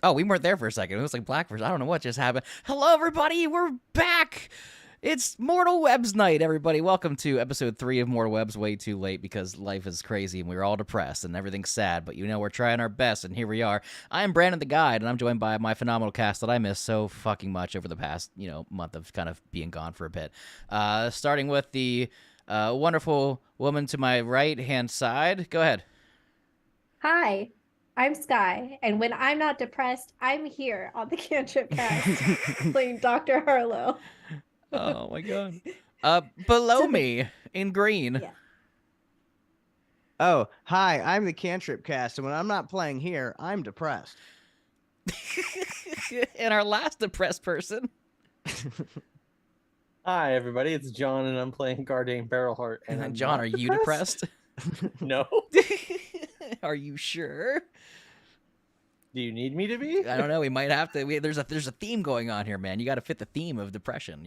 Oh, we weren't there for a second. It was like black first. I don't know what just happened. Hello, everybody. We're back. It's Mortal Webs night, everybody. Welcome to episode 3 of Mortal Webs. Way too late because life is crazy and we're all depressed and everything's sad. But we're trying our best, and here we are. I'm Brandon the Guide, and I'm joined by my phenomenal cast that I missed so fucking much over the past, month of kind of being gone for a bit. Starting with the wonderful woman to my right-hand side. Go ahead. Hi, I'm Sky, and when I'm not depressed, I'm here on the Cantrip Cast playing Dr. Harlow. Oh my god. Below me in green. Yeah. Oh, hi, I'm the Cantrip Cast, and when I'm not playing here, I'm depressed. And our last depressed person. Hi, everybody. It's John, and I'm playing Gardane Barrelheart. And I'm John, not are you depressed? No. Are you sure? Do you need me to be? I don't know. We might have to. There's a theme going on here, man. You got to fit the theme of depression.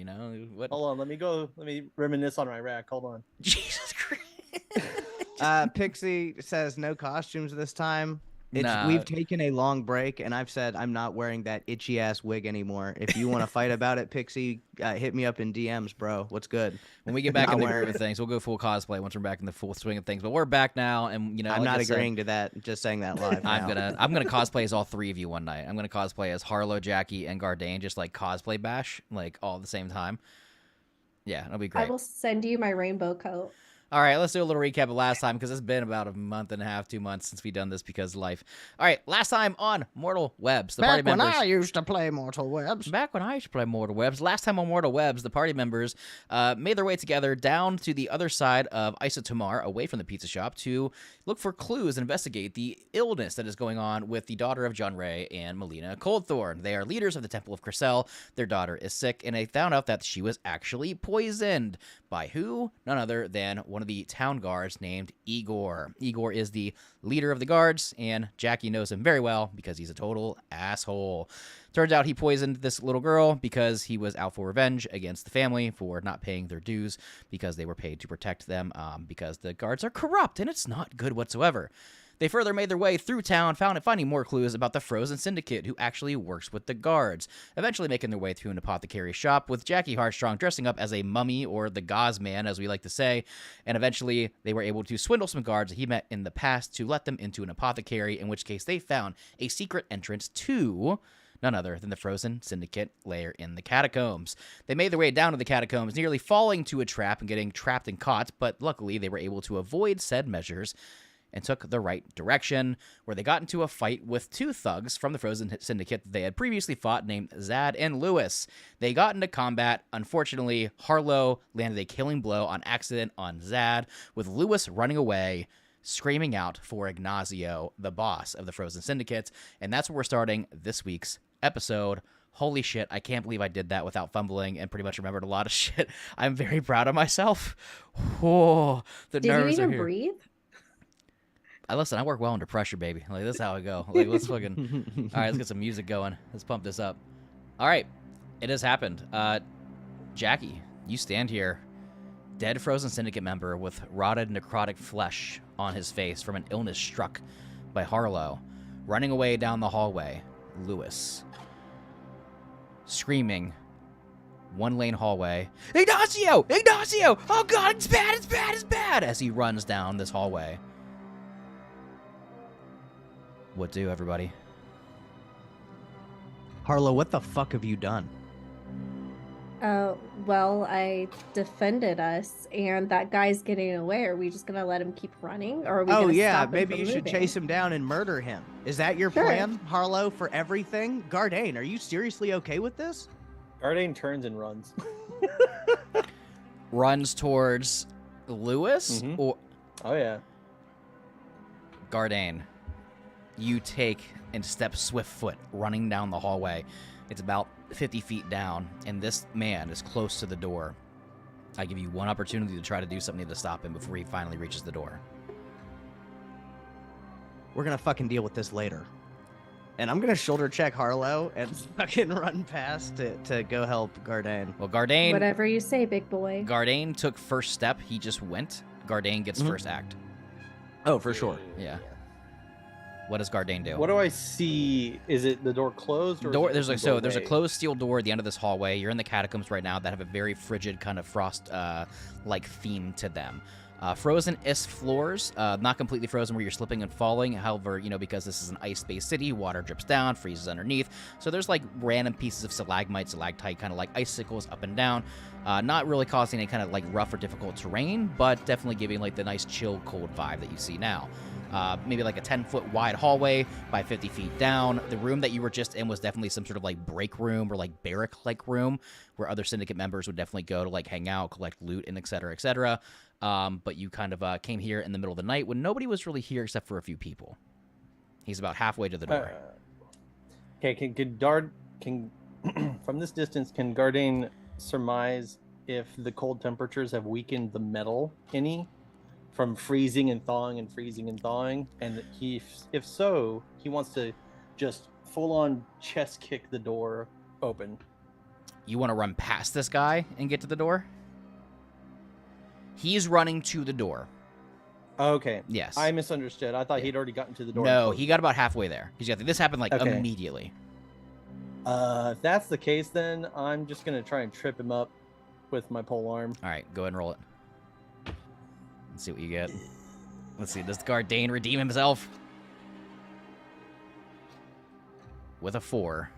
What? Hold on. Let me reminisce on my rack. Hold on. Jesus Christ. Pixie says no costumes this time. Nah. We've taken a long break, and I've said I'm not wearing that itchy-ass wig anymore. If you want to fight about it, Pixie, hit me up in DMs, bro. What's good? When we get back in the groove of things, we'll go full cosplay once we're back in the full swing of things. But we're back now, and I'm not agreeing to that. Just saying that live. I'm gonna cosplay as all three of you one night. I'm gonna cosplay as Harlow, Jackie, and Gardane, just like cosplay bash, like all at the same time. Yeah, that'll be great. I will send you my rainbow coat. All right, let's do a little recap of last time because it's been about a month and a half, 2 months since we've done this because of life. All right, last time on Mortal Webs, the party members. Back when I used to play Mortal Webs. Back when I used to play Mortal Webs. Last time on Mortal Webs, the party members made their way together down to the other side of Isotomar, away from the pizza shop, to look for clues and investigate the illness that is going on with the daughter of John Ray and Melina Coldthorn. They are leaders of the Temple of Cressel. Their daughter is sick, and they found out that she was actually poisoned. By who? None other than one of the town guards named Igor. Igor is the leader of the guards, and Jackie knows him very well because he's a total asshole. Turns out he poisoned this little girl because he was out for revenge against the family for not paying their dues because they were paid to protect them because the guards are corrupt, and it's not good whatsoever. They further made their way through town, finding more clues about the Frozen Syndicate, who actually works with the guards, eventually making their way through an apothecary shop with Jackie Hartstrong dressing up as a mummy, or the gauze man, as we like to say, and eventually they were able to swindle some guards that he met in the past to let them into an apothecary, in which case they found a secret entrance to none other than the Frozen Syndicate lair in the catacombs. They made their way down to the catacombs, nearly falling to a trap and getting trapped and caught, but luckily they were able to avoid said measures and took the right direction, where they got into a fight with two thugs from the Frozen Syndicate that they had previously fought, named Zad and Lewis. They got into combat. Unfortunately, Harlow landed a killing blow on accident on Zad, with Lewis running away, screaming out for Ignacio, the boss of the Frozen Syndicate, and that's where we're starting this week's episode. Holy shit, I can't believe I did that without fumbling and pretty much remembered a lot of shit. I'm very proud of myself. Oh, the nerves are here. Did you even breathe? Listen, I work well under pressure, baby. Like, this is how I go. Like, let's fucking... All right, let's get some music going. Let's pump this up. All right, it has happened. Jackie, you stand here. Dead Frozen Syndicate member with rotted necrotic flesh on his face from an illness struck by Harlow. Running away down the hallway, Lewis. Screaming. One-lane hallway. Ignacio! Ignacio! Oh, God, it's bad, it's bad, it's bad! As he runs down this hallway. What do, everybody? Harlow, what the fuck have you done? Well, I defended us, and that guy's getting away. Are we just gonna let him keep running, or are we gonna stop him maybe from you should moving? chase him down and murder him. Is that your Sure. plan, Harlow, for everything? Gardane, are you seriously okay with this? Gardane turns and runs. Runs towards Lewis or Oh, yeah. Gardane. You take and step swift foot running down the hallway. It's about 50 feet down, and this man is close to the door. I give you one opportunity to try to do something to stop him before he finally reaches the door. We're gonna fucking deal with this later. And I'm gonna shoulder check Harlow and fucking run past to go help Gardane. Well, Gardane... Whatever you say, big boy. Gardane took first step. He just went. Gardane gets first act. Oh, for sure. Yeah. What does Gardane do? What do I see? Is it the door closed? Or is it There's open there's a doorway? closed steel door at the end of this hallway. You're in the catacombs right now that have a very frigid kind of frost like theme to them. Frozen is floors, not completely frozen where you're slipping and falling. However, because this is an ice-based city, water drips down, freezes underneath. So there's like random pieces of stalagmite, stalactite, kind of like icicles up and down. Not really causing any kind of like rough or difficult terrain, but definitely giving like the nice chill, cold vibe that you see now. Maybe like a 10-foot wide hallway by 50 feet down. The room that you were just in was definitely some sort of like break room or like barrack-like room where other syndicate members would definitely go to like hang out, collect loot, and et cetera, et cetera. But you kind of came here in the middle of the night when nobody was really here except for a few people. He's about halfway to the door. Okay, can from this distance, can Gardane surmise if the cold temperatures have weakened the metal any from freezing and thawing and freezing and thawing? And if so, he wants to just full on chest kick the door open. You want to run past this guy and get to the door? He's running to the door. Okay. Yes. I misunderstood. I thought Yeah. he'd already gotten to the door. No, he got about halfway there. Because this happened like Okay. immediately. If that's the case, then I'm just gonna try and trip him up with my pole arm. All right, go ahead and roll it. Let's see what you get. Let's see, does Gardane redeem himself? With a 4.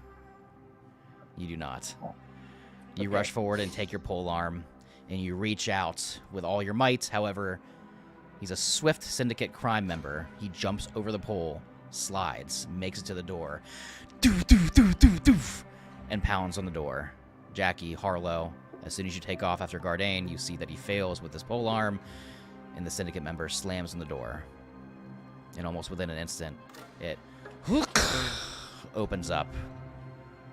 You do not. You Okay. rush forward and take your pole arm, and you reach out with all your might. However, he's a swift syndicate crime member. He jumps over the pole, slides, makes it to the door, doof, doof, doof, doof, doof, and pounds on the door. Jackie, Harlow, as soon as you take off after Gardane, you see that he fails with his pole arm, and the syndicate member slams on the door. And almost within an instant, it opens up.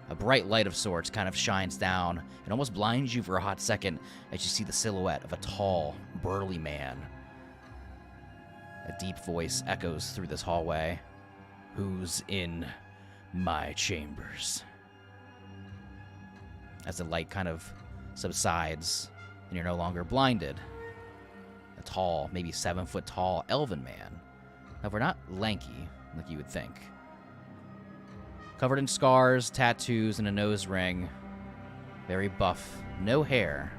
A bright light of sorts kind of shines down and almost blinds you for a hot second as you see the silhouette of a tall, burly man. A deep voice echoes through this hallway. Who's in my chambers? As the light kind of subsides and you're no longer blinded, a tall, maybe 7-foot tall elven man. However, not lanky like you would think. Covered in scars, tattoos, and a nose ring. Very buff, no hair.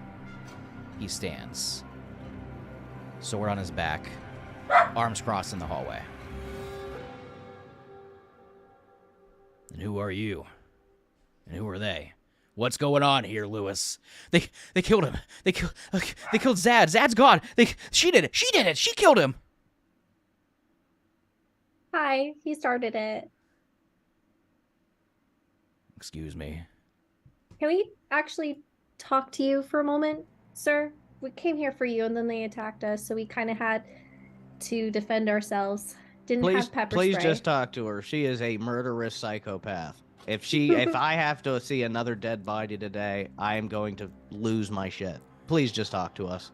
He stands. Sword on his back, arms crossed in the hallway. And who are you? And who are they? What's going on here, Lewis? They killed him. They killed Zad. Zad's gone. She did it. She did it. She killed him. Hi, he started it. Excuse me. Can we actually talk to you for a moment, sir? We came here for you and then they attacked us, so we kind of had to defend ourselves. Didn't have pepper Please spray. just talk to her. She is a murderous psychopath. If I have to see another dead body today, I am going to lose my shit. Please just talk to us.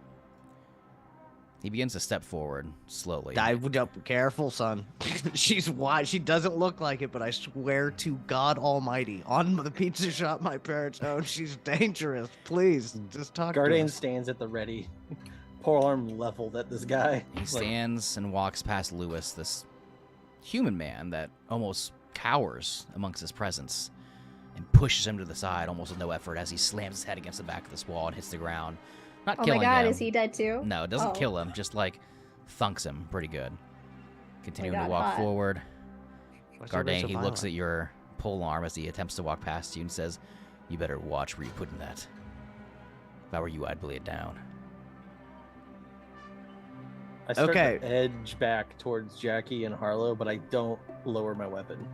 He begins to step forward slowly. Careful, son. She's wide. She doesn't look like it, but I swear to God Almighty, on the pizza shop my parents own, she's dangerous. Please, just talk to Gardane us. stands at the ready, pole arm leveled at this guy. He Like, stands and walks past Lewis, this human man that almost cowers amongst his presence, and pushes him to the side almost with no effort as he slams his head against the back of this wall and hits the ground. Not Oh my killing god, him. is he dead too? No, it doesn't Oh. kill him, just like thunks him pretty good. Continuing to God, walk hot. forward. Why's everybody Gardane, so he looks violent? at your pole arm as he attempts to walk past you and says, "You better watch where you're putting that. If I were you, I'd lay it down." I start Okay. to edge back towards Jackie and Harlow, but I don't lower my weapon.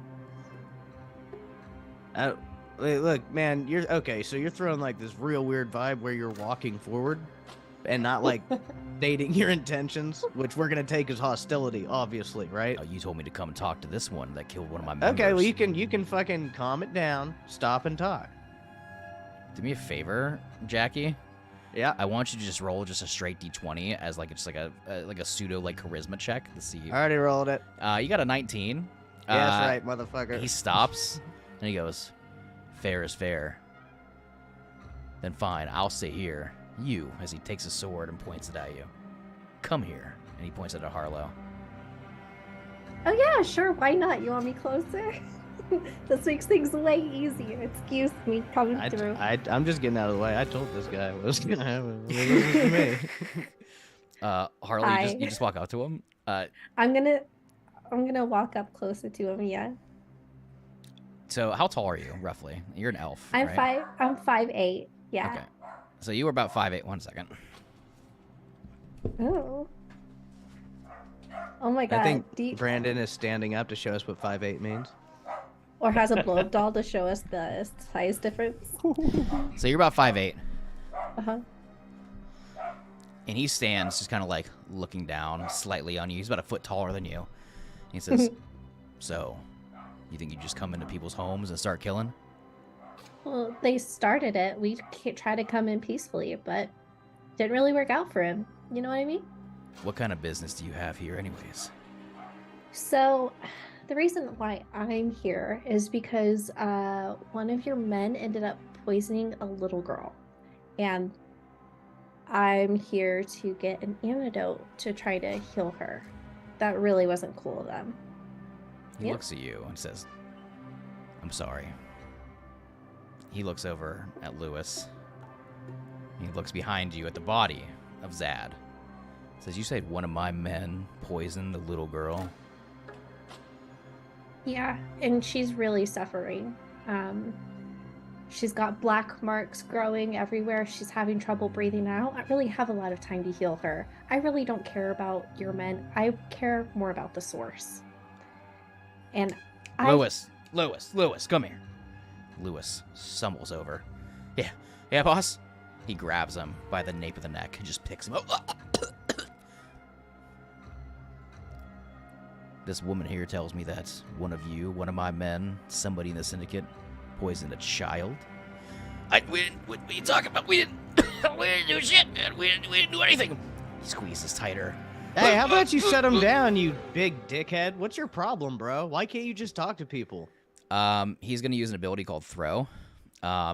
Wait, look, man, you're okay. So you're throwing like this real weird vibe where you're walking forward, and not like stating your intentions, which we're gonna take as hostility, obviously, right? You told me to come and talk to this one that killed one of my members. Okay, well you can fucking calm it down, stop and talk. Do me a favor, Jackie. Yeah. I want you to just roll just a straight d20 as like it's like a pseudo like charisma check to see. I already rolled it. You got a 19. Yeah, that's right, motherfucker. He stops and he goes, "Fair is fair. Then fine, I'll stay here. You," as he takes his sword and points it at you. "Come here," and he points it at Harlow. Oh yeah, sure. Why not? You want me closer? This makes things way easier. Excuse me coming through. I'm just getting out of the way. I told this guy what's gonna happen. Listen to me. Harley, you just walk up to him. I'm gonna walk up closer to him. Yeah. So how tall are you roughly? You're an elf, I'm right? I'm 5'8". Yeah. Okay. So you were about 5'8". 1 second. Oh. Oh my god. I think Brandon is standing up to show us what 5'8" means. Or has a blow up doll to show us the size difference. So you're about 5'8". Uh-huh. And he stands just kind of like looking down slightly on you. He's about a foot taller than you. He says, so, you think you just come into people's homes and start killing? Well, they started it. We tried to come in peacefully, but didn't really work out for him. You know what I mean? What kind of business do you have here anyways? So, the reason why I'm here is because one of your men ended up poisoning a little girl. And I'm here to get an antidote to try to heal her. That really wasn't cool of them. He looks at you and says, I'm sorry. He looks over at Lewis. He looks behind you at the body of Zad. Says, you said one of my men poisoned the little girl? Yeah, and she's really suffering. She's got black marks growing everywhere. She's having trouble breathing. I don't really have a lot of time to heal her. I really don't care about your men. I care more about the source. And Lewis, come here. Lewis stumbles over. Yeah, boss? He grabs him by the nape of the neck and just picks him up. This woman here tells me that one of my men, somebody in the syndicate, poisoned a child. What are you talking about? We didn't do shit, man. We didn't do anything. He squeezes tighter. Hey, how about you shut him down, you big dickhead? What's your problem, bro? Why can't you just talk to people? He's going to use an ability called Throw.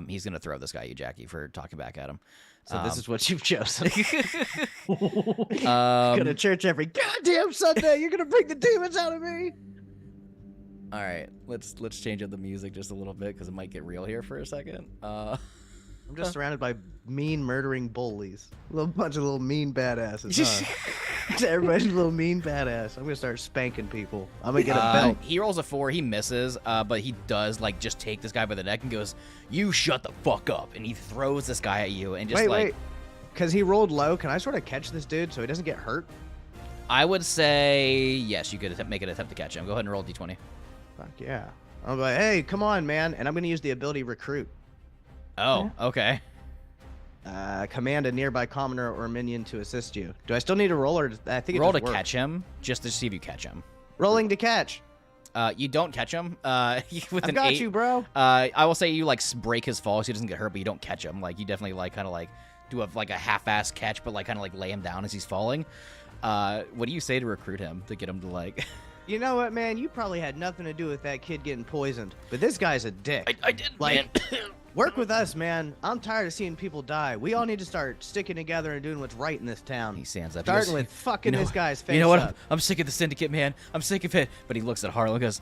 He's going to throw this guy, you Jackie, for talking back at him. So this is what you've chosen. Go to church every goddamn Sunday. You're going to bring the demons out of me. All right, let's change up the music just a little bit because it might get real here for a second. I'm just surrounded by mean murdering bullies. A little bunch of little mean badasses. Huh? Everybody's a little mean badass. I'm gonna start spanking people. I'm gonna get a belt. He rolls a 4. He misses, but he does like just take this guy by the neck and goes, "You shut the fuck up!" And he throws this guy at you and just wait, because he rolled low. Can I sort of catch this dude so he doesn't get hurt? I would say yes. You could make an attempt to catch him. Go ahead and roll d20. Fuck yeah. I'm like, hey, come on, man, and I'm gonna use the ability recruit. Oh, okay. Command a nearby commoner or minion to assist you. Do I still need to roll, or I think it roll just to works. catch him, just to see if you catch him. Rolling to catch. You don't catch him. With I've an got 8, you, bro. I will say you like break his fall so he doesn't get hurt, but you don't catch him. Like you definitely like kind of like do a half-ass catch, but like kind of like lay him down as he's falling. What do you say to recruit him to get him to like? You know what, man? You probably had nothing to do with that kid getting poisoned, but this guy's a dick. I did, like, man. Work with us, man. I'm tired of seeing people die. We all need to start sticking together and doing what's right in this town. He stands up. Starting with fucking this guy's face. You know what? Up. I'm sick of the syndicate, man. I'm sick of it. But he looks at Harlow and goes,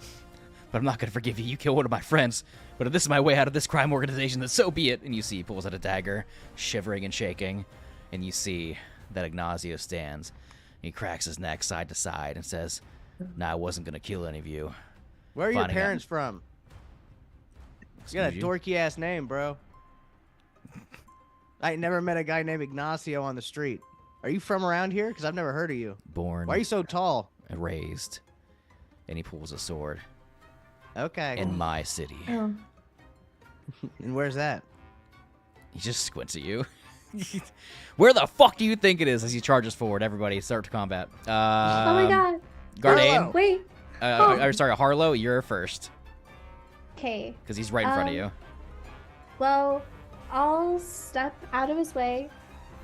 "But I'm not gonna forgive you. You killed one of my friends. But if this is my way out of this crime organization, then so be it." And you see he pulls out a dagger, shivering and shaking, and you see that Ignacio stands. He cracks his neck side to side and says, "Nah, I wasn't gonna kill any of you." Where are your parents from? You got a Excuse you? dorky ass name, bro. I ain't never met a guy named Ignacio on the street. Are you from around here? Because I've never heard of you. Born Why are you so tall? and raised. And he pulls a sword. Okay. In my city. Oh. And where's that? He just squints at you. Where the fuck do you think it is as he charges forward? Everybody, start to combat. Oh my god. Gardain. Wait. Sorry, Harlow, you're first. Okay. Because he's right in front of you. Well, I'll step out of his way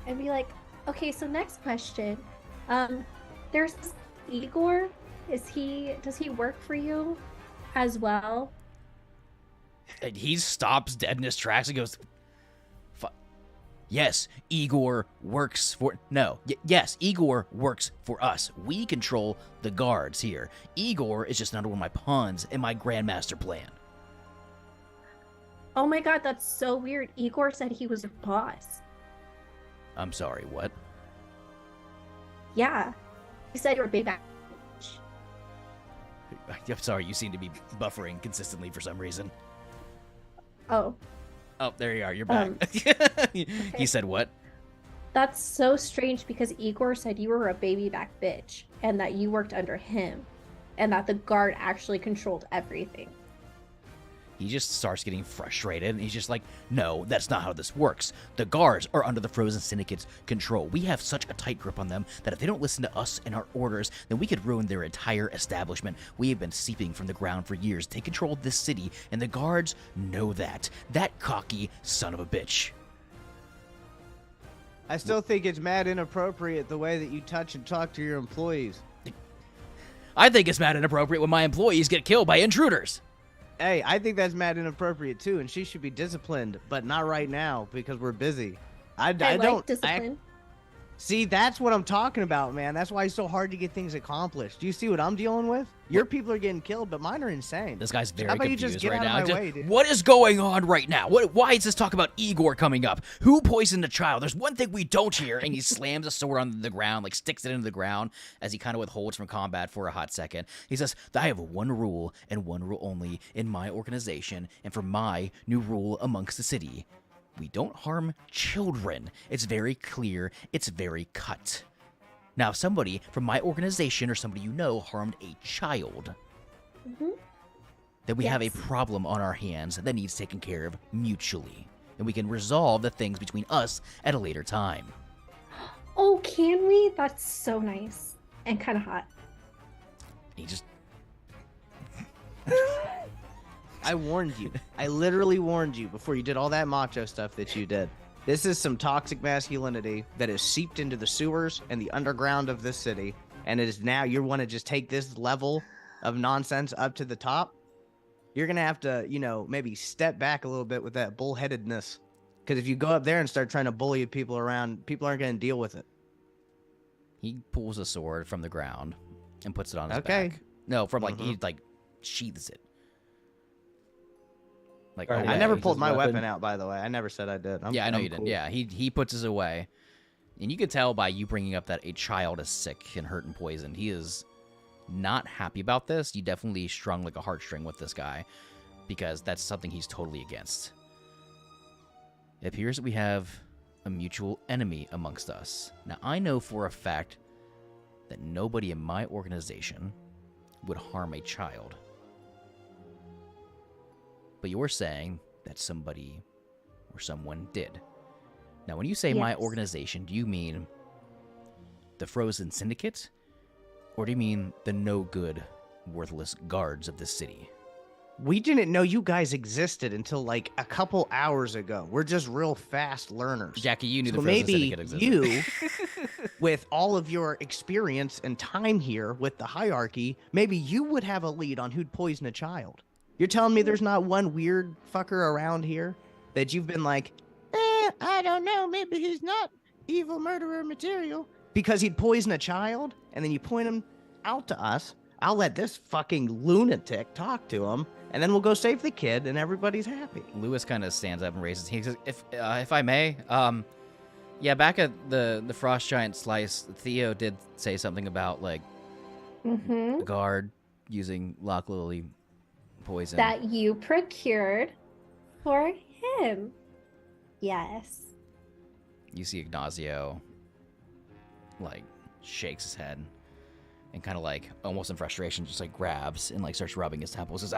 and be like, okay, so next question. There's Igor. Does he work for you as well? And he stops dead in his tracks and goes, Yes, Igor works for... No, yes, Igor works for us. We control the guards here. Igor is just another one of my pawns in my Grandmaster plan. Oh my god, that's so weird. Igor said he was a boss. I'm sorry, what? Yeah. He said you're a big bitch. I'm sorry, you seem to be buffering consistently for some reason. Oh. Oh, there you are, you're back. He said what? That's so strange because Igor said you were a baby back bitch and that you worked under him and that the guard actually controlled everything. He just starts getting frustrated, and he's just like, no, that's not how this works. The guards are under the Frozen Syndicate's control. We have such a tight grip on them that if they don't listen to us and our orders, then we could ruin their entire establishment. We have been seeping from the ground for years. They control this city, and the guards know that. That cocky son of a bitch. I still think it's mad inappropriate the way that you touch and talk to your employees. I think it's mad inappropriate when my employees get killed by intruders. Hey, I think that's mad inappropriate too, and she should be disciplined, but not right now because we're busy. I like don't discipline. See, that's what I'm talking about, man. That's why it's so hard to get things accomplished. Do you see what I'm dealing with? Your people are getting killed, but mine are insane. This guy's very How about you confused just get right out of now. my way, dude? What is going on right now? Why is this talk about Igor coming up? Who poisoned a child? There's one thing we don't hear, and he slams a sword on the ground, like sticks it into the ground as he kind of withholds from combat for a hot second. He says, I have one rule and one rule only in my organization and for my new rule amongst the city. We don't harm children. It's very clear. It's very cut. Now, if somebody from my organization or somebody you know harmed a child, then we have a problem on our hands that needs taken care of mutually. And we can resolve the things between us at a later time. Oh, can we? That's so nice. And kind of hot. He just... I warned you. I literally warned you before you did all that macho stuff that you did. This is some toxic masculinity that has seeped into the sewers and the underground of this city. And it is now you want to just take this level of nonsense up to the top. You're going to have to, maybe step back a little bit with that bullheadedness. Because if you go up there and start trying to bully people around, people aren't going to deal with it. He pulls a sword from the ground and puts it on his back. No, from he sheaths it. Like, Right, I never uses pulled my weapon. weapon out, by the way. I never said I did. Yeah, I know I'm you didn't. cool. Yeah, he puts his away. And you could tell by you bringing up that a child is sick and hurt and poisoned. He is not happy about this. You definitely strung like a heartstring with this guy because that's something he's totally against. It appears that we have a mutual enemy amongst us. Now, I know for a fact that nobody in my organization would harm a child. But you're saying that somebody or someone did. Now, when you say my Yes. organization, do you mean the Frozen Syndicate? Or do you mean the no-good, worthless guards of the city? We didn't know you guys existed until like a couple hours ago. We're just real fast learners. Jackie, you knew So the Frozen maybe Syndicate existed. you, with all of your experience and time here with the hierarchy, maybe you would have a lead on who'd poison a child. You're telling me there's not one weird fucker around here that you've been like, I don't know, maybe he's not evil murderer material because he'd poison a child, and then you point him out to us. I'll let this fucking lunatic talk to him, and then we'll go save the kid, and everybody's happy. Lewis kind of stands up and raises. He says, "If I may, yeah, back at the Frost Giant Slice, Theo did say something about like Mm-hmm. a guard using Lock Lily poison. That you procured for him. Yes. You see Ignacio like shakes his head and kind of like almost in frustration just like grabs and like starts rubbing his temples. Says,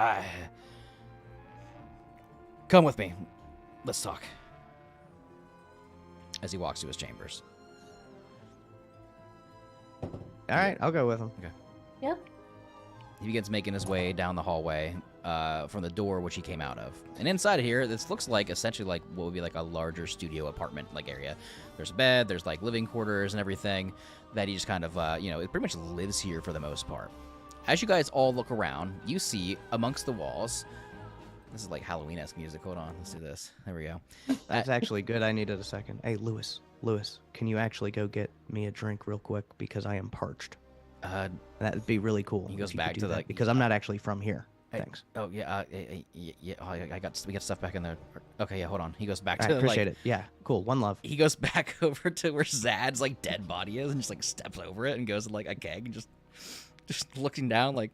come with me. Let's talk. As he walks to his chambers. All right, I'll go with him. Yep. He begins making his way down the hallway from the door which he came out of. And inside of here, this looks like essentially like what would be like a larger studio apartment like area. There's a bed, there's like living quarters and everything that he just kind of, it pretty much lives here for the most part. As you guys all look around, you see amongst the walls This is like Halloween-esque music. Hold on, let's do this. There we go. That's actually good. I needed a second. Hey, Lewis, can you actually go get me a drink real quick because I am parched? That'd be really cool. He goes if you back could to do that, the- because I'm not actually from here. Hey, Thanks. Oh yeah, yeah. Oh, we got stuff back in there. Okay, yeah. Hold on. He goes back I to appreciate like, it. Yeah, cool. One love. He goes back over to where Zad's like dead body is, and just like steps over it and goes to like a keg and just looking down like,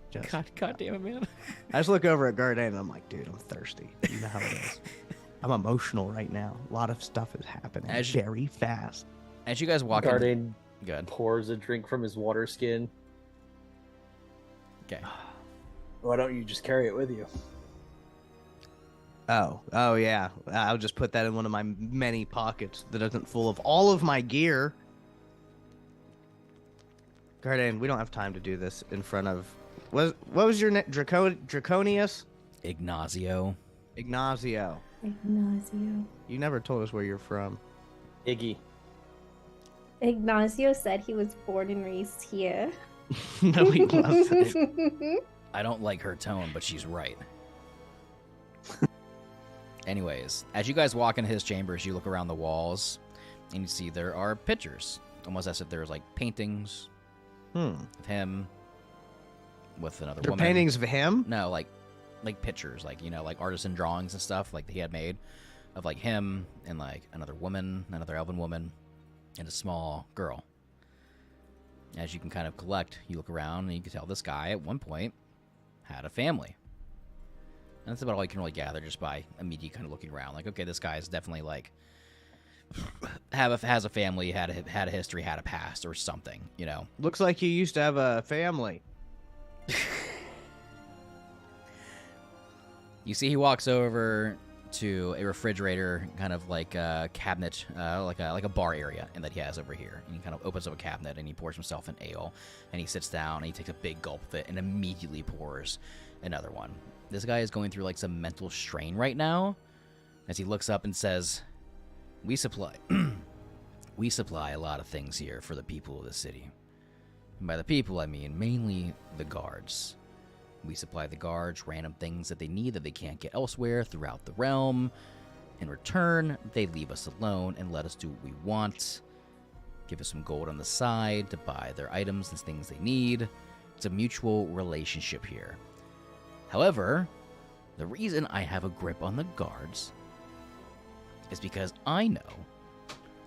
Just- God damn it, man. I just look over at Garden and I'm like, dude, I'm thirsty. You know how it is. I'm emotional right now. A lot of stuff is happening very fast. As you guys walk in, Garden good. pours a drink from his water skin. Okay. Why don't you just carry it with you? Oh yeah. I'll just put that in one of my many pockets that isn't full of all of my gear. Garden, we don't have time to do this in front of. What was your name? Draconius? Ignacio. Ignacio. Ignacio. You never told us where you're from. Iggy. Ignacio said he was born and raised here. No, he wasn't. I don't like her tone, but she's right. Anyways, as you guys walk into his chambers, you look around the walls, and you see there are pictures, almost as if there's like paintings of him with another They're woman. paintings of him? No, like pictures, like like artisan drawings and stuff like he had made of like him and like another woman, another elven woman, and a small girl. As you can kind of collect, you look around and you can tell this guy at one point had a family. And that's about all you can really gather just by immediately kind of looking around. Like, okay, this guy is definitely like has a family, had a history, had a past or something, Looks like you used to have a family. You see he walks over to a refrigerator, kind of like a cabinet, like a bar area, and that he has over here. And he kind of opens up a cabinet and he pours himself an ale, and he sits down and he takes a big gulp of it and immediately pours another one. This guy is going through like some mental strain right now, as he looks up and says, "We supply, we supply a lot of things here for the people of the city. And by the people, I mean mainly the guards." We supply the guards random things that they need that they can't get elsewhere throughout the realm. In return, they leave us alone and let us do what we want. Give us some gold on the side to buy their items and things they need. It's a mutual relationship here. However, the reason I have a grip on the guards is because I know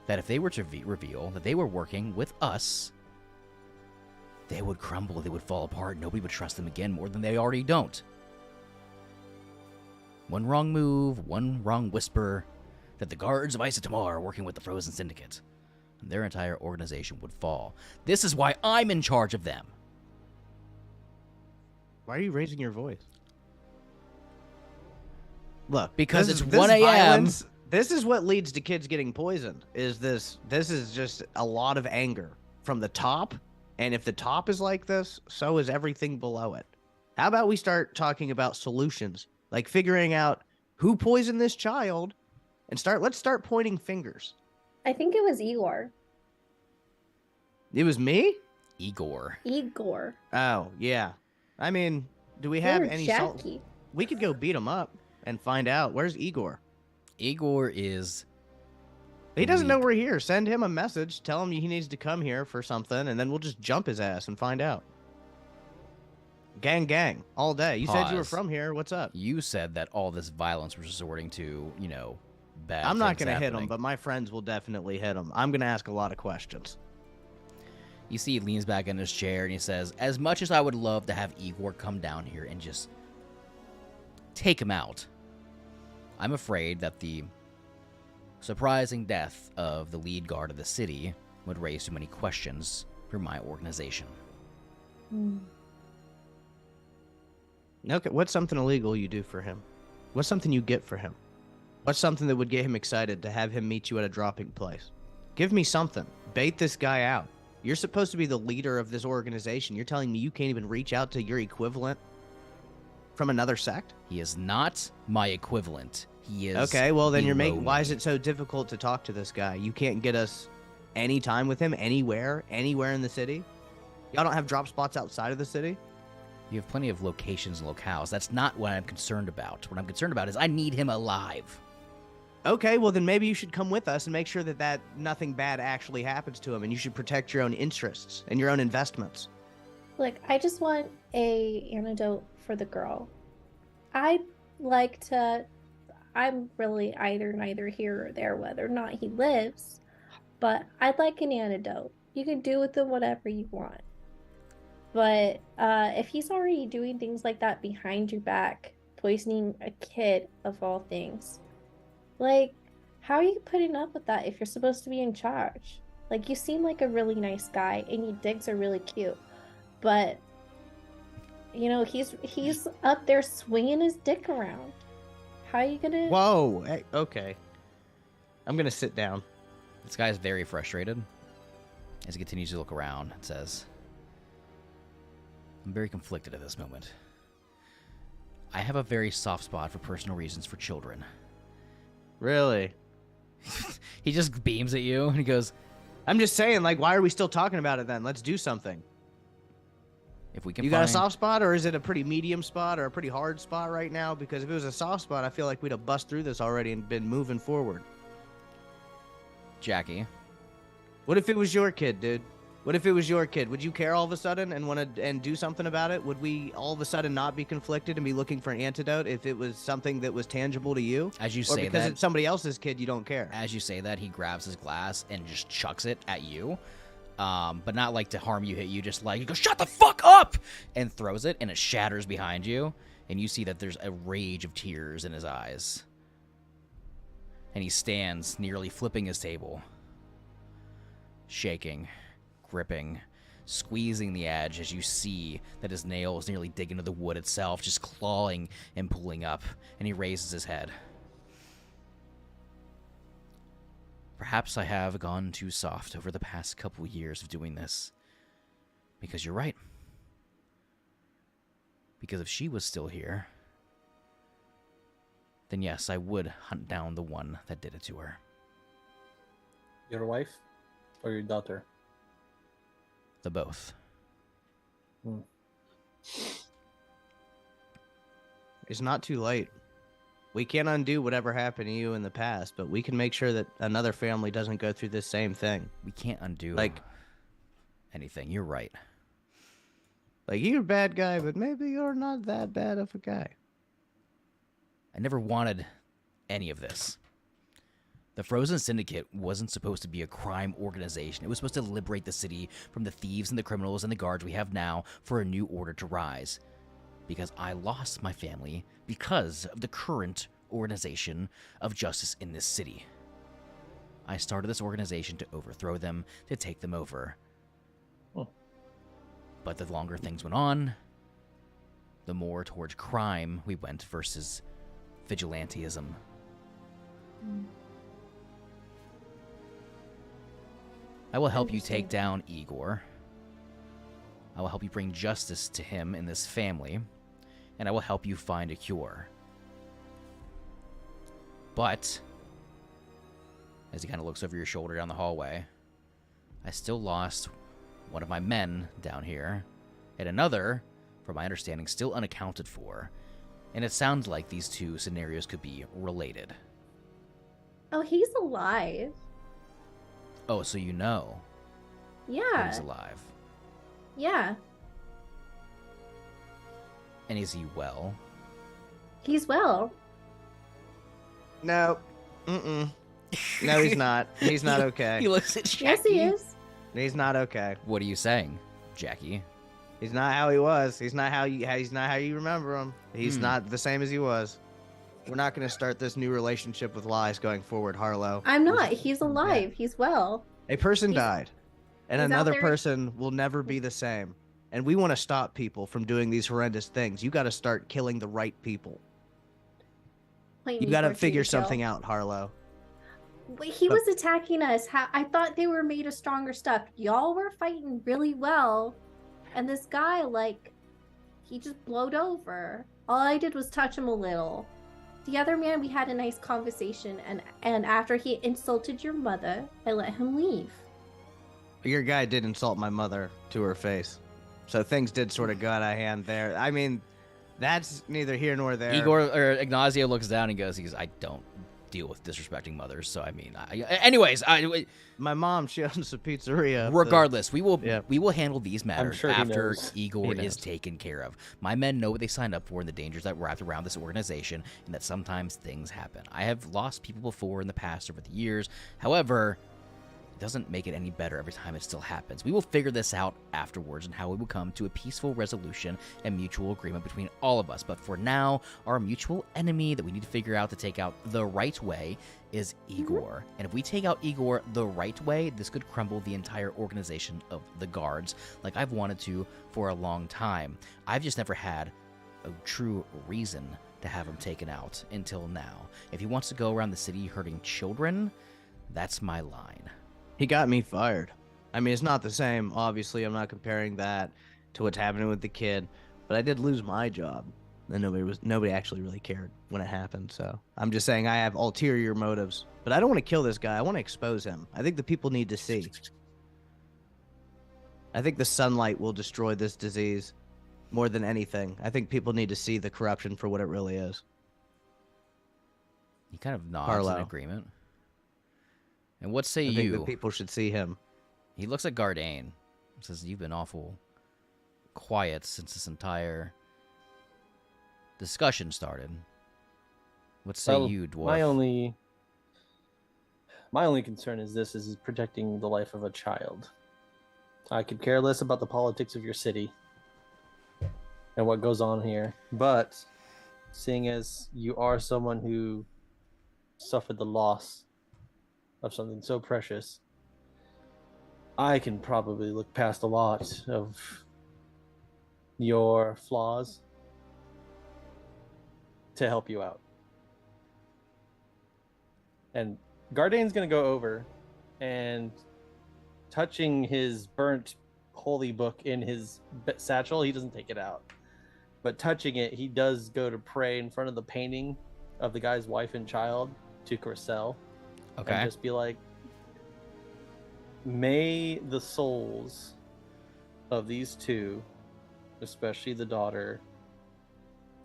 that if they were to reveal that they were working with us, they would crumble, they would fall apart, nobody would trust them again more than they already don't. One wrong move, one wrong whisper, that the guards of Isatamar are working with the Frozen Syndicate, and their entire organization would fall. This is why I'm in charge of them. Why are you raising your voice? Look, Because this it's is 1 a.m.. violence. This is what leads to kids getting poisoned. This is just a lot of anger from the top. And if the top is like this, so is everything below it. How about we start talking about solutions, like figuring out who poisoned this child, and let's start pointing fingers. I think it was Igor. It was me? Igor. Igor. Oh, yeah. I mean, do we have Or any Jackie. We could go beat him up and find out. Where's Igor? Igor is... He doesn't know weak. we're here. Send him a message. Tell him he needs to come here for something, and then we'll just jump his ass and find out. Gang, all day. You said you were Pause. from here. What's up? You said that all this violence was resorting to, bad I'm not things going to hit him, happening. but my friends will definitely hit him. I'm going to ask a lot of questions. You see he leans back in his chair and he says, as much as I would love to have Igor come down here and just take him out, I'm afraid that the surprising death of the lead guard of the city would raise too many questions for my organization. Okay, what's something illegal you do for him? What's something you get for him? What's something that would get him excited to have him meet you at a dropping place? Give me something. Bait this guy out. You're supposed to be the leader of this organization. You're telling me you can't even reach out to your equivalent from another sect? He is not my equivalent. He is Okay, well then below why me. is it so difficult to talk to this guy? You can't get us any time with him anywhere in the city? Y'all don't have drop spots outside of the city? You have plenty of locations and locales. That's not what I'm concerned about. What I'm concerned about is I need him alive. Okay, well then maybe you should come with us and make sure that nothing bad actually happens to him, and you should protect your own interests and your own investments. Look, I just want a antidote for the girl. I'm really neither here or there whether or not he lives, but I'd like an antidote. You can do with him whatever you want. But if he's already doing things like that behind your back, poisoning a kid of all things, like, how are you putting up with that if you're supposed to be in charge? Like, you seem like a really nice guy, and your digs are really cute, but you know he's up there swinging his dick around. How are you gonna? Whoa! Hey, okay, I'm gonna sit down. This guy is very frustrated as he continues to look around and says, I'm very conflicted at this moment. I have a very soft spot for personal reasons for children. Really? He just beams at you and he goes, I'm just saying, like, why are we still talking about it then? Let's do something. if we can You find... got a soft spot, or is it a pretty medium spot, or a pretty hard spot right now? Because if it was a soft spot, I feel like we'd have bust through this already and been moving forward. Jackie. What if it was your kid, dude? What if it was your kid? Would you care all of a sudden and want to do something about it? Would we all of a sudden not be conflicted and be looking for an antidote if it was something that was tangible to you? As you Or say because that, it's somebody else's kid, you don't care? as you say that, he grabs his glass and just chucks it at you. But not like to harm you, hit you, just like, he goes, shut the fuck up! And throws it, and it shatters behind you. And you see that there's a rage of tears in his eyes. And he stands, nearly flipping his table. Shaking, gripping, squeezing the edge as you see that his nails nearly dig into the wood itself, just clawing and pulling up. And he raises his head. Perhaps I have gone too soft over the past couple years of doing this. Because you're right. Because if she was still here, then yes, I would hunt down the one that did it to her. Your wife or your daughter? The both. It's not too late. We can't undo whatever happened to you in the past, but we can make sure that another family doesn't go through this same thing. We can't undo Like- anything. You're right. Like, you're a bad guy, but maybe you're not that bad of a guy. I never wanted any of this. The Frozen Syndicate wasn't supposed to be a crime organization. It was supposed to liberate the city from the thieves and the criminals and the guards we have now for a new order to rise. Because I lost my family because of the current organization of justice in this city. I started this organization to overthrow them, to take them over. But the longer things went on, the more towards crime we went versus vigilantism. I will help you take down Igor. I will help you bring justice to him and this family. And I will help you find a cure. But, as he kind of looks over your shoulder down the hallway, I still lost one of my men down here, and another, from my understanding, still unaccounted for. And it sounds like these two scenarios could be related. Oh, he's alive. Oh, so you know that Yeah. he's alive. Yeah. And is he well? He's well. No. Mm-mm. No, he's not. He's not okay. He looks at Jackie. Yes, he is. He's not okay. What are you saying, Jackie? He's not how he was. He's not how you remember him. He's not the same as he was. We're not going to start this new relationship with lies going forward, Harlow. I'm not. He's alive. He's well. A person He's- died, and he's out another there- person will never be the same. And we want to stop people from doing these horrendous things. You got to start killing the right people. Point You me got to towards figure you, Jill. something out, Harlow. Wait, he But- was attacking us. I thought they were made of stronger stuff. Y'all were fighting really well, and this guy, like, he just blowed over. All I did was touch him a little. The other man, we had a nice conversation, and after he insulted your mother, I let him leave. Your guy did insult my mother to her face. So things did sort of go out of hand there. I mean, that's neither here nor there. Ignacio looks down and goes, I don't deal with disrespecting mothers, so I mean, anyways, My mom, she owns a pizzeria. regardless, we will Yeah. handle these matters sure he after knows. Igor He is knows. taken care of. My men know what they signed up for and the dangers that wrapped around this organization, and that sometimes things happen. I have lost people before in the past over the years. However, it doesn't make it any better every time it still happens. We will figure this out afterwards and how we will come to a peaceful resolution and mutual agreement between all of us. But for now, our mutual enemy that we need to figure out to take out the right way is Igor. And if we take out Igor the right way, this could crumble the entire organization of the guards like I've wanted to for a long time. I've just never had a true reason to have him taken out until now. If he wants to go around the city hurting children, that's my line. He got me fired. I mean, it's not the same. Obviously, I'm not comparing that to what's happening with the kid, but I did lose my job, and nobody actually really cared when it happened. So I'm just saying I have ulterior motives, but I don't want to kill this guy. I want to expose him. I think the people need to see. I think the sunlight will destroy this disease more than anything. I think people need to see the corruption for what it really is. He kind of nods Carlo. in agreement. And what say I think you? the people should see him. He looks at Gardane. Says, you've been awful quiet since this entire discussion started. What say Well, you, dwarf? My only concern is this is protecting the life of a child. I could care less about the politics of your city and what goes on here, but seeing as you are someone who suffered the loss of something so precious, I can probably look past a lot of your flaws to help you out. And Gardane's gonna go over and, touching his burnt holy book in his satchel, he doesn't take it out, but touching it, he does go to pray in front of the painting of the guy's wife and child to Cressel. Okay. And just be like, may the souls of these two, especially the daughter,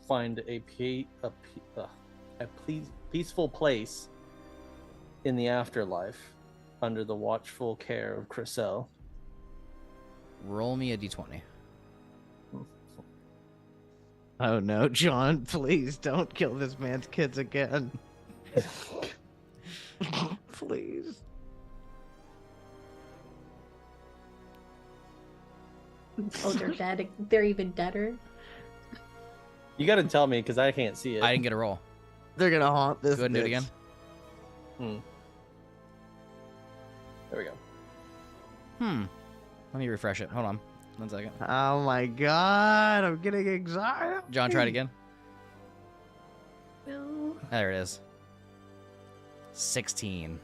find a peaceful place in the afterlife under the watchful care of Cressel. Roll me a d20. Oh no, John, please don't kill this man's kids again. Please. Oh, they're dead. They're even deader. You got to tell me because I can't see it. I didn't get a roll. They're gonna haunt this. Go ahead and do it bitch. again. There we go. Let me refresh it. Hold on. 1 second. Oh my god, I'm getting anxiety. John, try it again. No. There it is. 16.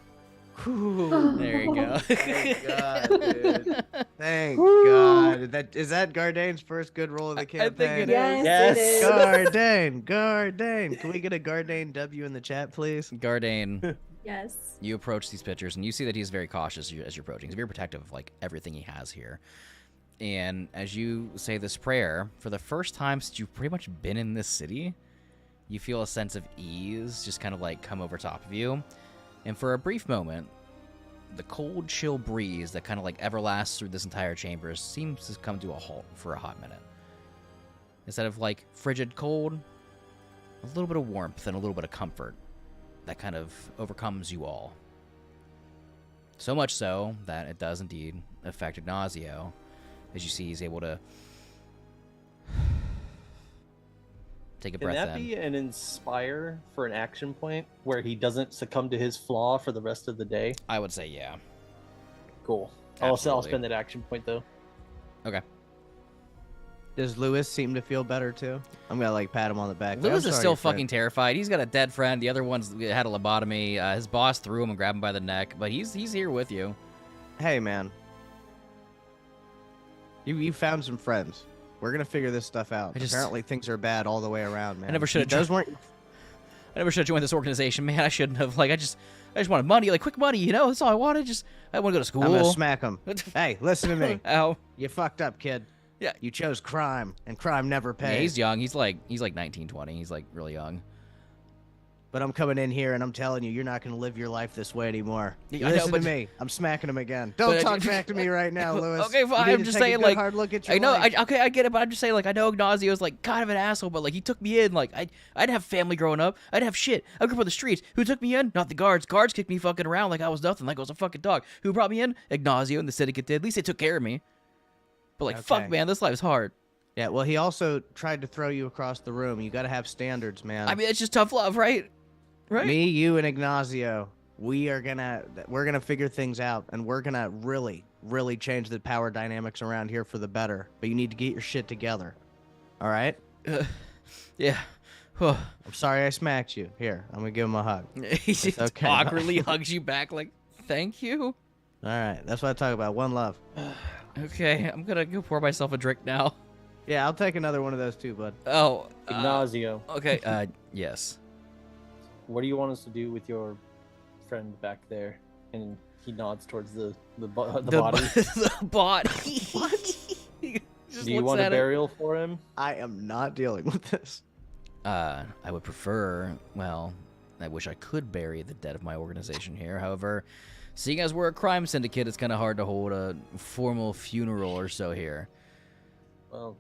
Whew. There you go. Thank God, dude. Thank God. Is that Gardane's first good roll of the I campaign? think it Yes, Yes. it is. Gardane. Can we get a Gardane W in the chat, please? Gardane, Yes. you approach these pictures, and you see that he's very cautious as you're approaching. He's very protective of like everything he has here. And as you say this prayer, for the first time since you've pretty much been in this city, you feel a sense of ease just kind of like come over top of you. And for a brief moment, the cold, chill breeze that kind of like everlasts through this entire chamber seems to come to a halt for a hot minute. Instead of like frigid cold, a little bit of warmth and a little bit of comfort that kind of overcomes you all. So much so that it does indeed affect Ignacio. As you see, he's able to take a Can breath that in. be an inspire for an action point where he doesn't succumb to his flaw for the rest of the day? I would say, yeah. Cool. I'll Absolutely. spend that action point though. Okay. Does Lewis seem to feel better too? I'm gonna like pat him on the back. Lewis I'm is sorry, still your friend- fucking terrified. He's got a dead friend. The other one's had a lobotomy. His boss threw him and grabbed him by the neck, but he's here with you. Hey man, you found some friends. We're gonna figure this stuff out. Apparently things are bad all the way around, man. never should have Those weren't. I never should have joined this organization, man. I shouldn't have. Like, I just wanted money, like quick money, you know. That's all I wanted. I want to go to school. I'm gonna smack him. Hey, listen to me. Ow. You fucked up, kid. Yeah. You chose crime, and crime never pays. Yeah, he's young. He's like 19, 20. He's like really young. But I'm coming in here and I'm telling you, you're not going to live your life this way anymore. Yeah, I know, Listen but- to me. I'm smacking him again. Don't but- talk back to me right now, Lewis. Okay, fine. You need I'm to just take a saying, good like, hard look at your I know. life. Okay, I get it, but I'm just saying, like, I know Ignazio's like kind of an asshole, but like he took me in. Like, I'd have family growing up. I'd have shit. I grew up on the streets. Who took me in? Not the guards. Guards kicked me fucking around like I was nothing, like I was a fucking dog. Who brought me in? Ignazio and the syndicate did. At least they took care of me. But like, fuck, Okay. man, this life's hard. Yeah, well, he also tried to throw you across the room. You got to have standards, man. I mean, it's just tough love, right? Right. Me, you, and Ignacio, we're gonna figure things out, and we're gonna really, really change the power dynamics around here for the better. But you need to get your shit together. All right? Yeah. I'm sorry I smacked you. Here, I'm gonna give him a hug. He just okay. awkwardly hugs you back, like, thank you. All right, that's what I talk about. One love. Okay, I'm gonna go pour myself a drink now. Yeah, I'll take another one of those too, bud. Oh, Ignacio, okay. Yes. what do you want us to do with your friend back there? And he nods towards the body. The body. What? Do you want a burial for him? I am not dealing with this. I would prefer. Well, I wish I could bury the dead of my organization here. However, seeing as we're a crime syndicate, it's kind of hard to hold a formal funeral or so here. Well,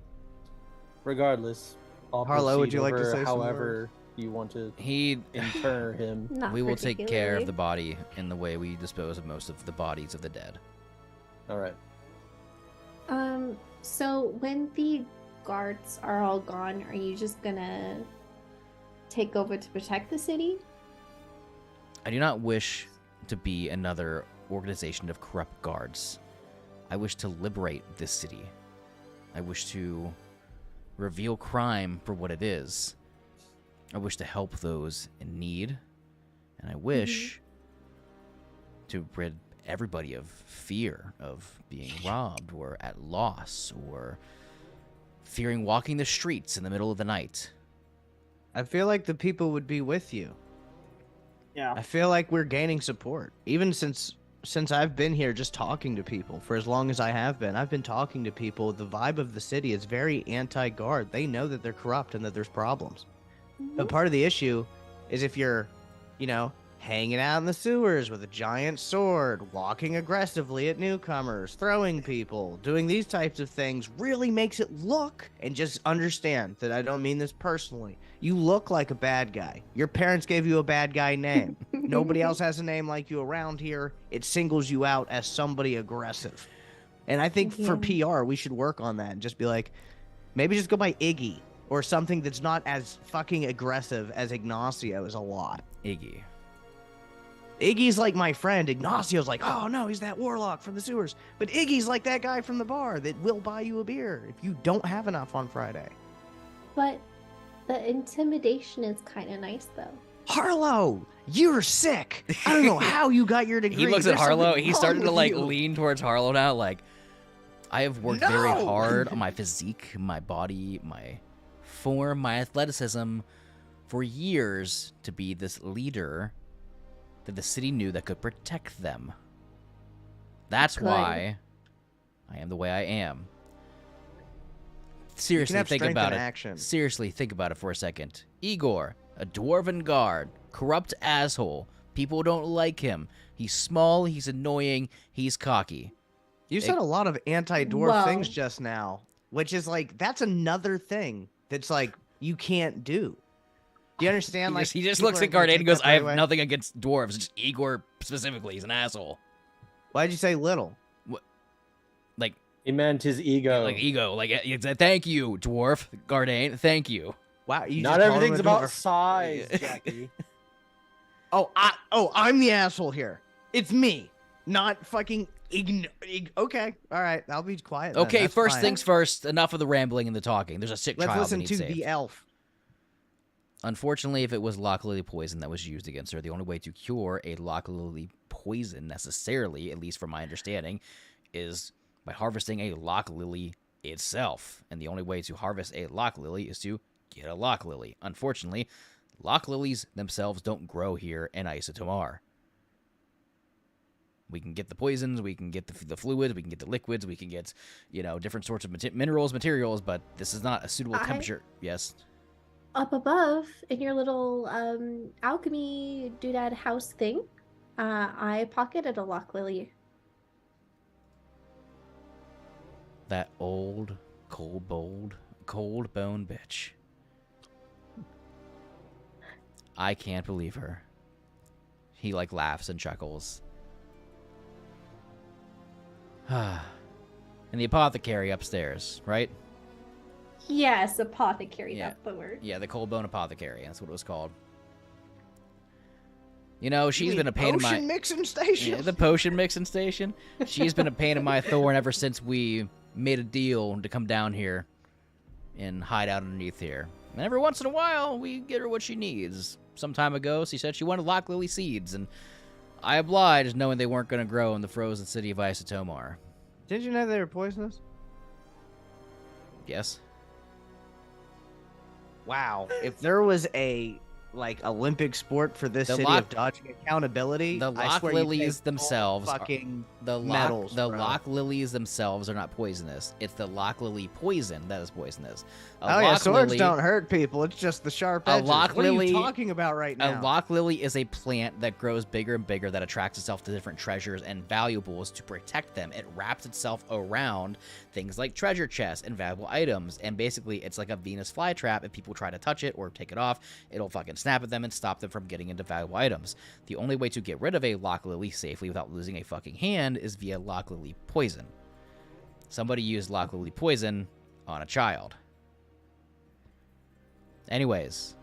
regardless, I'll Harlow, would proceed you like to over say some however you want to He. inter him. Not We will take care of particularly. the body in the way we dispose of most of the bodies of the dead. All right. So when the guards are all gone, are you just gonna take over to protect the city? I do not wish to be another organization of corrupt guards. I wish to liberate this city. I wish to reveal crime for what it is. I wish to help those in need. And I wish to rid everybody of fear of being robbed or at loss or fearing walking the streets in the middle of the night. I feel like the people would be with you. Yeah. I feel like we're gaining support. Even since I've been here just talking to people for as long as I have been. I've been talking to people. The vibe of the city is very anti-guard. They know that they're corrupt and that there's problems. But part of the issue is if you're, hanging out in the sewers with a giant sword, walking aggressively at newcomers, throwing people, doing these types of things really makes it look, and just understand that I don't mean this personally. You look like a bad guy. Your parents gave you a bad guy name. Nobody else has a name like you around here. It singles you out as somebody aggressive. And I think for PR, we should work on that and just be like, maybe just go by Iggy or something that's not as fucking aggressive as Ignacio is a lot. Iggy. Iggy's like my friend. Ignacio's like, oh no, he's that warlock from the sewers. But Iggy's like that guy from the bar that will buy you a beer if you don't have enough on Friday. But the intimidation is kind of nice, though. Harlow, you're sick. I don't know how you got your degree. He looks at There's Harlow. something He's wrong starting to with like you. lean towards Harlow now. Like, I have worked very No! hard on my physique, my body, my form, my athleticism for years to be this leader that the city knew that could protect them. That's Could. why I am the way I am. Seriously, have think strength about in it. action. Seriously, think about it for a second. Igor, a dwarven guard, corrupt asshole. People don't like him. He's small, he's annoying, he's cocky. You said a lot of anti-dwarf Whoa. things just now, which is like, that's another thing that's like, you can't do. Do you understand? He just people looks are at gonna Gardet take and goes, that I the have right way. nothing against dwarves. Just Igor specifically. He's an asshole. Why'd you say little? Like, He meant his ego. like ego. Like, it's a thank you, dwarf. Gardet, thank you. Wow, you Not just called him everything's a about dwarf. size, Jackie. I'm the asshole here. It's me, not fucking okay, all right, I'll be quiet. then. Okay, That's first fine. things first. Enough of the rambling and the talking. There's a sick Let's child listen that to needs saved. the elf. Unfortunately, if it was lock-lily poison that was used against her, the only way to cure a lock-lily poison necessarily, at least from my understanding, is by harvesting a lock-lily itself. And the only way to harvest a lock-lily is to get a lock-lily. Unfortunately, lock-lilies themselves don't grow here in Isa Tomar. We can get the poisons, we can get the fluids, we can get the liquids, we can get, different sorts of minerals, materials, but this is not a suitable temperature. Yes. Up above in your little alchemy doodad house thing, I pocketed a lock lily. That old, cold bone bitch. I can't believe her. He laughs and chuckles. And the apothecary upstairs, right? Yes, apothecary, Yeah. that's the word. Yeah, the cold bone apothecary. That's what it was called. She's You been a pain in my potion mixing station. Yeah, the potion mixing station. She's been a pain in my thorn ever since we made a deal to come down here and hide out underneath here. And every once in a while, we get her what she needs. Some time ago, she said she wanted lock lily seeds, and I obliged, knowing they weren't going to grow in the frozen city of Isotomar. Did you know they were poisonous? Yes. Wow. If there was a Olympic sport for this city of dodging accountability, The I lock swear you'd lilies take themselves all are- fucking The medals, bro. lock lilies themselves are not poisonous. It's the lock lily poison that is poisonous. Swords don't hurt people. It's just the sharp A edges. lock What are lily- you talking about right now? A lock lily is a plant that grows bigger and bigger that attracts itself to different treasures and valuables to protect them. It wraps itself around things like treasure chests and valuable items, and basically it's like a Venus flytrap. If people try to touch it or take it off, it'll fucking snap at them and stop them from getting into valuable items. The only way to get rid of a lock lily safely without losing a fucking hand is via lock lily poison. Somebody used lock lily poison on a child. Anyways,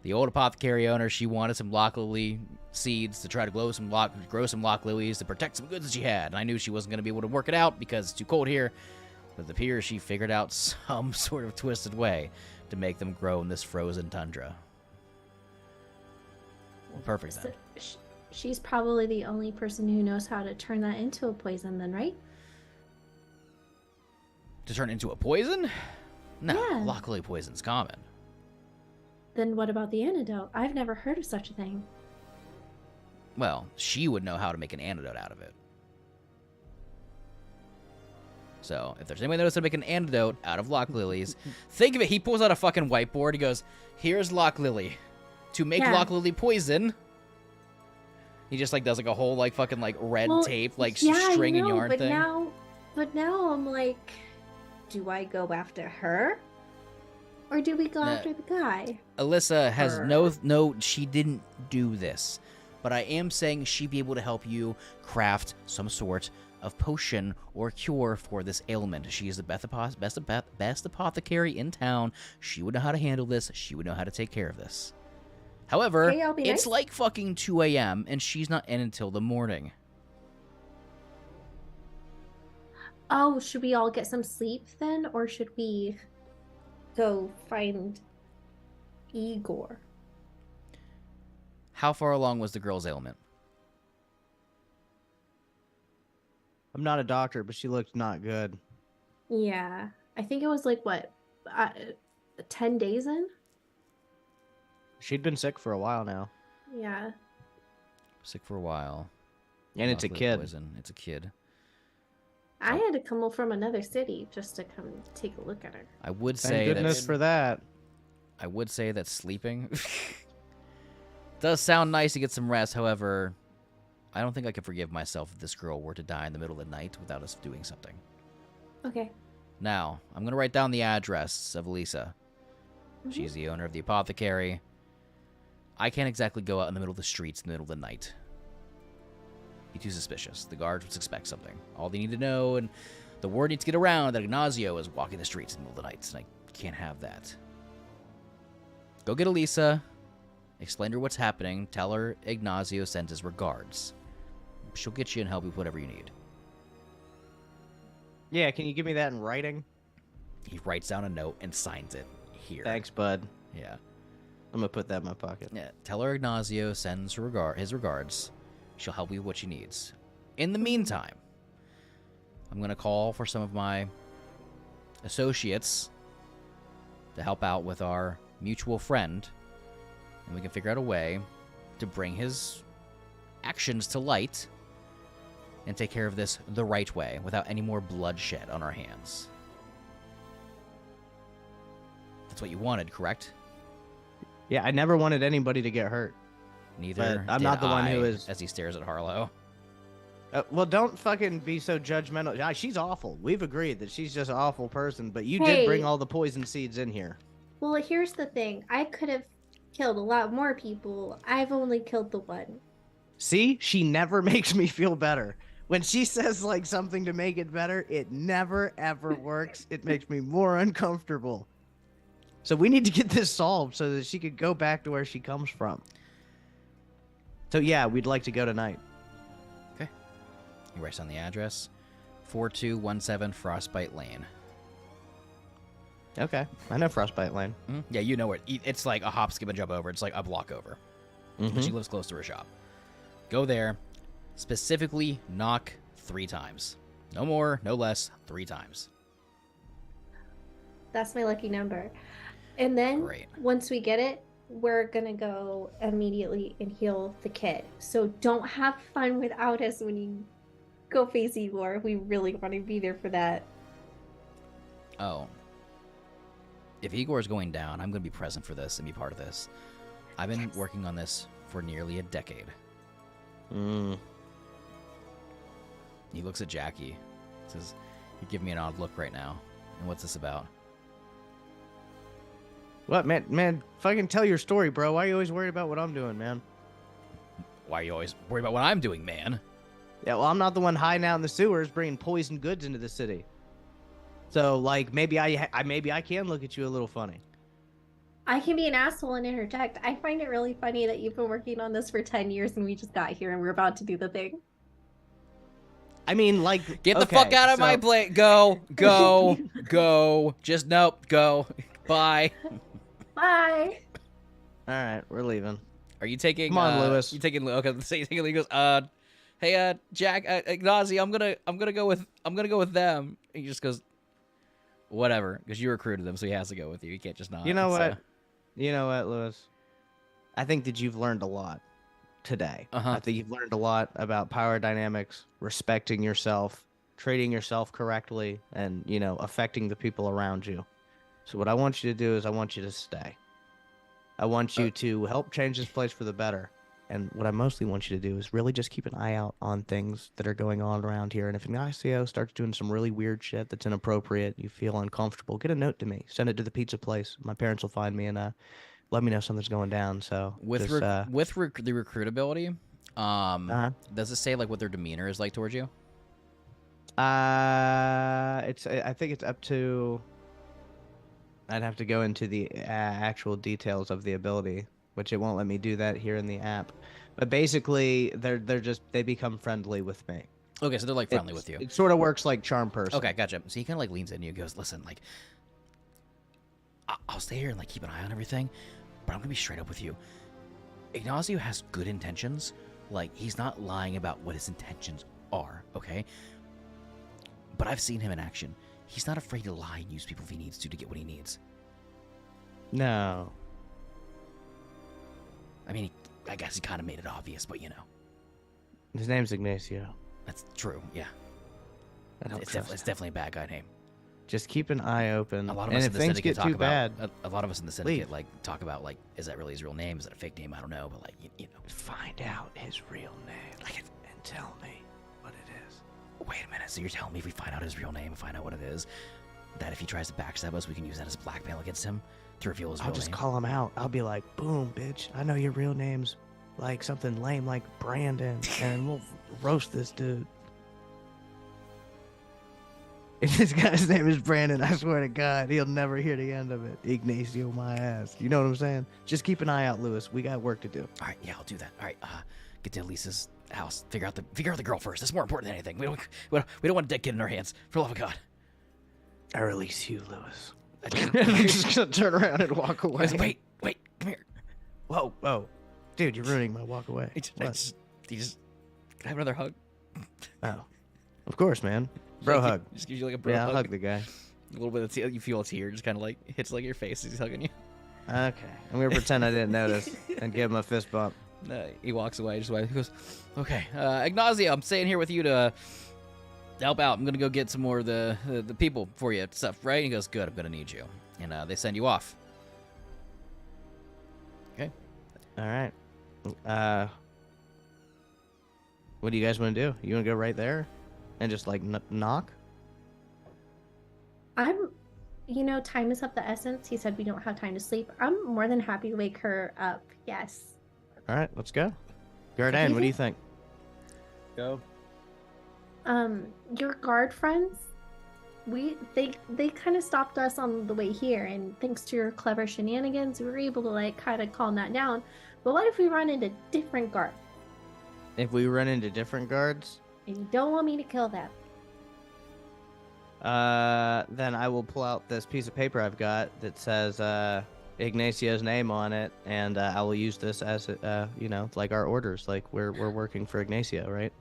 the old apothecary owner, she wanted some lock lily seeds to try to grow some lock lilies to protect some goods that she had. And I knew she wasn't going to be able to work it out because it's too cold here. But it appears she figured out some sort of twisted way to make them grow in this frozen tundra. Well, perfect then. So, she's probably the only person who knows how to turn that into a poison then, right? To turn into a poison? No, Yeah. lock lily poison's common. Then what about the antidote? I've never heard of such a thing. Well, she would know how to make an antidote out of it. So, if there's anyone that knows how to make an antidote out of lock lilies, think of it. He pulls out a fucking whiteboard. He goes, here's lock lily. To make Yeah. lock lily poison, he just does a whole fucking red Well, tape yeah, string I and know, yarn but thing. now I'm like, do I go after her? Or do we go Nah. after the guy? Alyssa has Her. no, she didn't do this. But I am saying she'd be able to help you craft some sort of potion or cure for this ailment. She is the best apothecary in town. She would know how to handle this. She would know how to take care of this. However, Okay, I'll be it's nice. like fucking 2 a.m. and she's not in until the morning. Oh, should we all get some sleep then? Or should we go find Igor? How far along was the girl's ailment? I'm not a doctor, but she looked not good. Yeah. I think it was 10 days in? She'd been sick for a while now. Yeah. Sick for a while. And it's a Lock lily kid. Poison. It's a kid. I had to come from another city just to come take a look at her. I would Thank say goodness that for that. I would say that sleeping does sound nice to get some rest. However, I don't think I could forgive myself if this girl were to die in the middle of the night without us doing something. Okay. Now, I'm going to write down the address of Elisa. Mhm. She's the owner of the apothecary. I can't exactly go out in the middle of the streets in the middle of the night. Be too suspicious. The guards would suspect something. All they need to know, and the word needs to get around that Ignacio is walking the streets in the middle of the night, and I can't have that. Go get Elisa. Explain to her what's happening. Tell her Ignacio sends his regards. She'll get you and help you with whatever you need. Yeah, can you give me that in writing? He writes down a note and signs it here. Thanks, bud. Yeah. I'm gonna put that in my pocket. Yeah. Tell her Ignacio sends his regards. She'll help you with what she needs. In the meantime, I'm going to call for some of my associates to help out with our mutual friend, and we can figure out a way to bring his actions to light and take care of this the right way without any more bloodshed on our hands. That's what you wanted, correct? Yeah, I never wanted anybody to get hurt. Neither But I'm did not the one who I, is- as he stares at Harlow. Well, don't fucking be so judgmental. Yeah, she's awful. We've agreed that she's just an awful person, but you Hey. did bring all the poison seeds in here. Well, here's the thing. I could have killed a lot more people. I've only killed the one. See, she never makes me feel better. When she says like something to make it better, it never ever works. It makes me more uncomfortable. So we need to get this solved so that she could go back to where she comes from. So yeah, we'd like to go tonight. He writes down the address. 4217 Frostbite Lane. Okay, I know Frostbite Lane. Yeah, you know it. It's like a hop, skip, and jump over. It's like a block over. But she lives close to her shop. Go there. Specifically, knock 3 times. No more, no less, 3 times. That's my lucky number. And then Great. once we get it, we're gonna go immediately and heal the kid. So don't have fun without us when you go face Igor. We really want to be there for that. Oh. If Igor's going down, I'm going to be present for this and be part of this. I've been working on this for nearly a decade. He looks at Jackie. Says, "You give me an odd look right now. And what's this about?" What, man, fucking tell your story, bro. Why are you always worried about what I'm doing, man? Why are you always worried about what I'm doing, man? Yeah, well, I'm not the one hiding out in the sewers bringing poison goods into the city. So, like, maybe I can look at you a little funny. I can be an asshole and interject. I find it really funny that you've been working on this for 10 years and we just got here and we're about to do the thing. I mean, like, Get the fuck out of my plate. Go. Go. Just nope. Go. Bye. Bye. All right, we're leaving. Are you taking? Come on, Lewis. You taking? Okay, so you taking? He goes. Hey, Jack, Ignacio, I'm gonna go with them. And he just goes, whatever, because you recruited them, so he has to go with you. He can't just not. You know so. what? You know what, Lewis? I think that you've learned a lot today. I think you've learned a lot about power dynamics, respecting yourself, treating yourself correctly, and, you know, affecting the people around you. So what I want you to do is I want you to stay. I want you to help change this place for the better. And what I mostly want you to do is really just keep an eye out on things that are going on around here. And if Ignacio starts doing some really weird shit that's inappropriate, you feel uncomfortable, get a note to me. Send it to the pizza place. My parents will find me and let me know something's going down. So with just, the recruitability, does it say like what their demeanor is like towards you? I think it's up to. I'd have to go into the actual details of the ability, which it won't let me do that here in the app. But basically, they become friendly with me. Okay, so they're like friendly with you. It sort of works like charm person. Okay, gotcha. So he kind of like leans in and he goes, "Listen, like, I'll stay here and like keep an eye on everything, but I'm gonna be straight up with you. Ignacio has good intentions. Like, he's not lying about what his intentions are. Okay, but I've seen him in action. He's not afraid to lie and use people if he needs to get what he needs. No. I mean, I guess he kind of made it obvious, but you know, His name's Ignacio. that's true. Yeah, I don't it's trust him. definitely a bad guy name. Just keep an eye open. A lot of and us if in the things syndicate get talk too about bad, a lot of us in the syndicate leave. like talk about like, is that really his real name? Is that a fake name? I don't know, but like you know, find out his real name and tell me what it is. wait a minute. So you're telling me if we find out his real name and find out what it is, that if he tries to backstab us, we can use that as blackmail against him to reveal his real I'll just name? call him out. I'll be like, boom, bitch. I know your real name's like something lame like Brandon, and we'll roast this dude. If this guy's name is Brandon, I swear to God, he'll never hear the end of it. Ignacio, my ass. You know what I'm saying? Just keep an eye out, Lewis. We got work to do. All right, yeah, I'll do that. All right, get to Lisa's house. Figure out the girl first. That's more important than anything. We don't want a dead kid in our hands. For the love of God. I release you, Lewis. I'm just gonna turn around and walk away. Wait, come here. Whoa. Dude, you're ruining my walk away. Can I have another hug? Oh. Of course, man. Bro hug. Just gives you like a bro Yeah, hug. I'll hug the guy. A little bit of tear, you feel a tear just kind of like hits like your face as he's hugging you. Okay. I'm gonna pretend I didn't notice and give him a fist bump. He walks away. He goes, okay, Ignacio, I'm staying here with you to help out. I'm going to go get some more of the people for you stuff, right? And he goes, good, I'm going to need you. And they send you off. Okay. All right. What do you guys want to do? You want to go right there and just like knock? Time is of the essence. He said we don't have time to sleep. I'm more than happy to wake her up. Yes. All right, let's go. Garden, what do you think? Go. Your guard friends, they kind of stopped us on the way here, and thanks to your clever shenanigans, we were able to like kind of calm that down. But what if we run into different guards? If we run into different guards, And you don't want me to kill them. then I will pull out this piece of paper I've got that says Ignacio's name on it, and I will use this as like our orders, like we're working for Ignacio, right?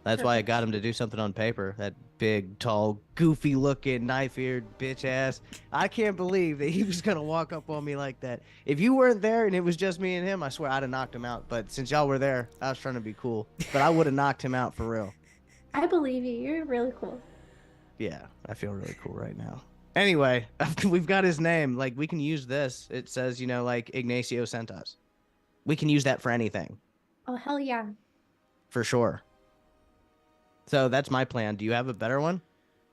That's why I got him to do something on paper. That big, tall, goofy-looking, knife-eared bitch ass. I can't believe that he was gonna walk up on me like that. If you weren't there and it was just me and him, I swear I'd have knocked him out. But since y'all were there, I was trying to be cool. But I would have knocked him out for real. I believe you. You're really cool. Yeah, I feel really cool right now. Anyway, we've got his name. Like, we can use this. It says, like Ignacio sent us. We can use that for anything. Oh, hell yeah. For sure. So that's my plan. Do you have a better one?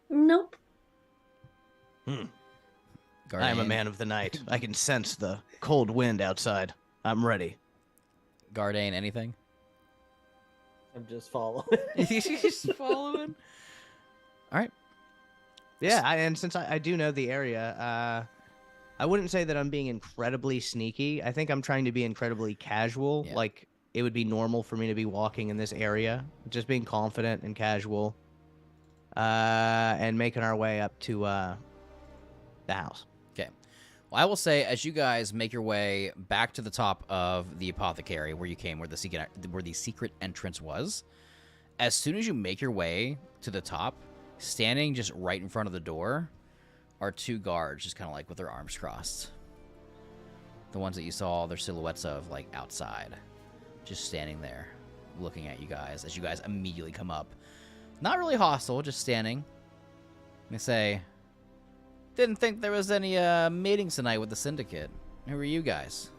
Nope. I am a man of the night. I can sense the cold wind outside. I'm ready. Gardane, anything? I'm just following. He's just following. All right. Yeah, and since I do know the area, I wouldn't say that I'm being incredibly sneaky. I think I'm trying to be incredibly casual. Yeah. Like, it would be normal for me to be walking in this area, just being confident and casual, and making our way up to the house. Okay. Well, I will say, as you guys make your way back to the top of the apothecary where you came, where the secret entrance was, as soon as you make your way to the top, standing just right in front of the door are two guards, just kind of like with their arms crossed. The ones that you saw their silhouettes of, like, outside. Just standing there, looking at you guys as you guys immediately come up. Not really hostile, just standing. They say, didn't think there was any meetings tonight with the syndicate. Who are you guys?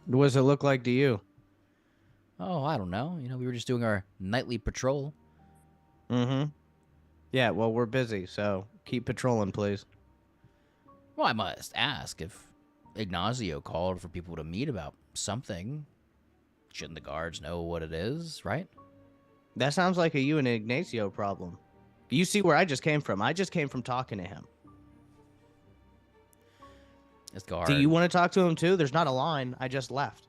What does it look like to you? Oh, I don't know. We were just doing our nightly patrol. Mm-hmm. Yeah, well, we're busy, so keep patrolling, please. Well, I must ask, if Ignacio called for people to meet about something, shouldn't the guards know what it is, right? That sounds like a you and Ignacio problem. You see where I just came from. I just came from talking to him. This guard. Do you want to talk to him too? There's not a line. I just left.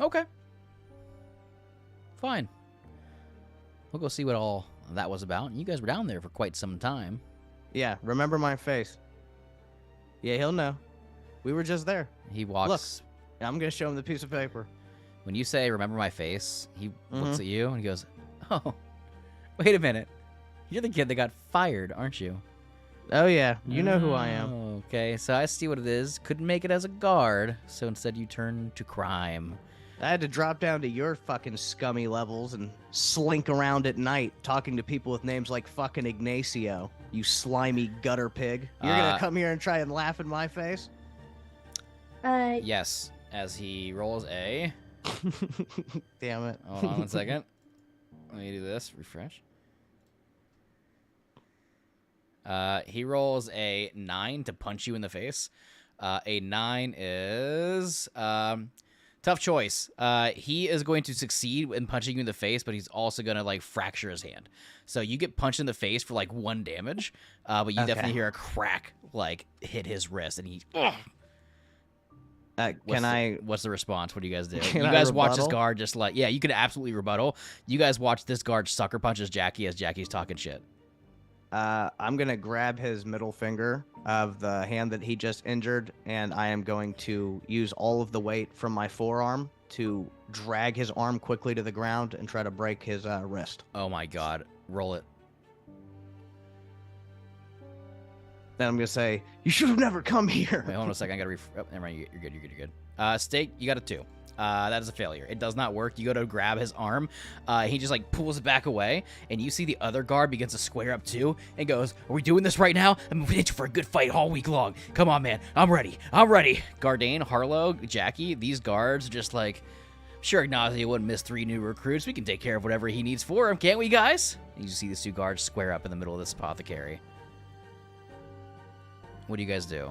Okay. Fine. We'll go see what all that was about. You guys were down there for quite some time. Yeah, remember my face. Yeah, he'll know. We were just there. He walks. Look, I'm going to show him the piece of paper. When you say, remember my face, he looks at you and he goes, oh, wait a minute. You're the kid that got fired, aren't you? Oh, yeah. You know who I am. Okay, so I see what it is. Couldn't make it as a guard, so instead you turned to crime. I had to drop down to your fucking scummy levels and slink around at night talking to people with names like fucking Ignacio, you slimy gutter pig. You're going to come here and try and laugh in my face? Yes, as he rolls a... Damn it. Hold on 1 second. Let me do this. Refresh. He rolls a 9 to punch you in the face. A 9 is... tough choice. He is going to succeed in punching you in the face, but he's also going to, like, fracture his hand. So you get punched in the face for, like, 1 damage, but you definitely hear a crack, like, hit his wrist, and he... What's the response? What do you guys do? You guys watch this guard just like... Yeah, you could absolutely rebuttal. You guys watch this guard sucker punches Jackie as Jackie's talking shit. I'm going to grab his middle finger of the hand that he just injured, and I am going to use all of the weight from my forearm to drag his arm quickly to the ground and try to break his wrist. Oh my god. Roll it. Then I'm gonna say, you should have never come here. Wait, hold on a second. I gotta oh, never mind. You're good. You're good. You're good. Steak, you got a 2. That is a failure. It does not work. You go to grab his arm. He just like pulls it back away, and you see the other guard begins to square up too, and goes, "Are we doing this right now? I'm gonna hit you for a good fight all week long. Come on, man. I'm ready. I'm ready." Gardane, Harlow, Jackie, these guards are just like, "Sure, Ignacio wouldn't miss 3 new recruits. We can take care of whatever he needs for him, can't we, guys?" And you just see these 2 guards square up in the middle of this apothecary. What do you guys do?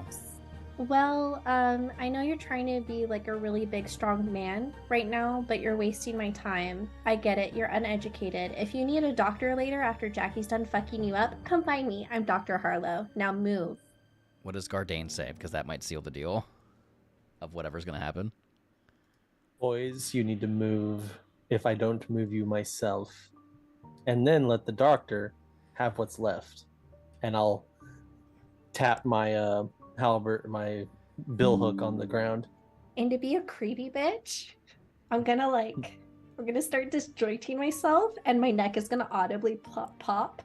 Well, I know you're trying to be like a really big, strong man right now, but you're wasting my time. I get it. You're uneducated. If you need a doctor later after Jackie's done fucking you up, come find me. I'm Dr. Harlow. Now move. What does Gardane say? Because that might seal the deal of whatever's going to happen. Boys, you need to move if I don't move you myself. And then let the doctor have what's left. And I'll tap my halberd, my bill hook on the ground. And to be a creepy bitch, I'm gonna start disjointing myself, and my neck is gonna audibly pop.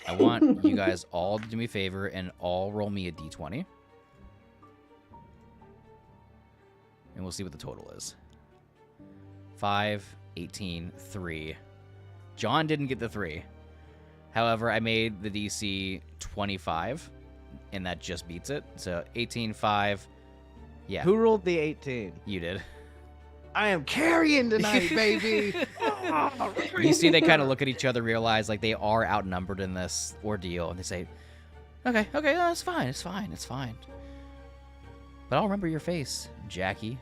I want you guys all to do me a favor and all roll me a d20. And we'll see what the total is. 5, 18, 3. John didn't get the 3. However, I made the DC 25, and that just beats it. So 18, 5. Yeah. Who rolled the 18? You did. I am carrying tonight, baby. You see they kind of look at each other, realize like they are outnumbered in this ordeal, and they say, okay, no, it's fine. But I'll remember your face, Jackie.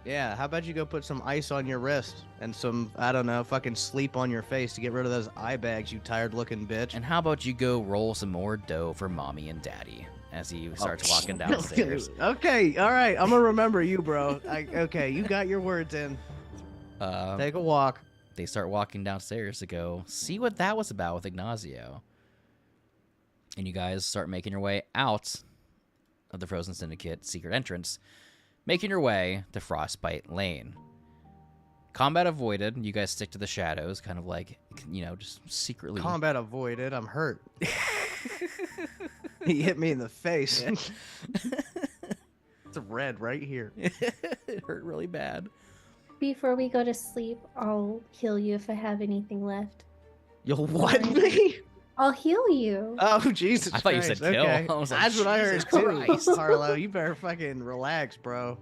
Yeah, how about you go put some ice on your wrist and some, I don't know, fucking sleep on your face to get rid of those eye bags, you tired-looking bitch. And how about you go roll some more dough for Mommy and Daddy as he starts walking downstairs. Okay, all right, I'm gonna remember you, bro. Okay, you got your words in. Take a walk. They start walking downstairs to go see what that was about with Ignacio. And you guys start making your way out of the Frozen Syndicate secret entrance, making your way to Frostbite Lane. Combat avoided. You guys stick to the shadows, kind of like, you know, just secretly. Combat avoided. I'm hurt. He hit me in the face. Yeah. It's red right here. It hurt really bad. Before we go to sleep, I'll heal you if I have anything left. You'll what me? I'll heal you. Oh, Jesus I thought you Christ. said kill. Okay. I was like, That's what I heard Jesus too. Christ. Harlow, you better fucking relax, bro.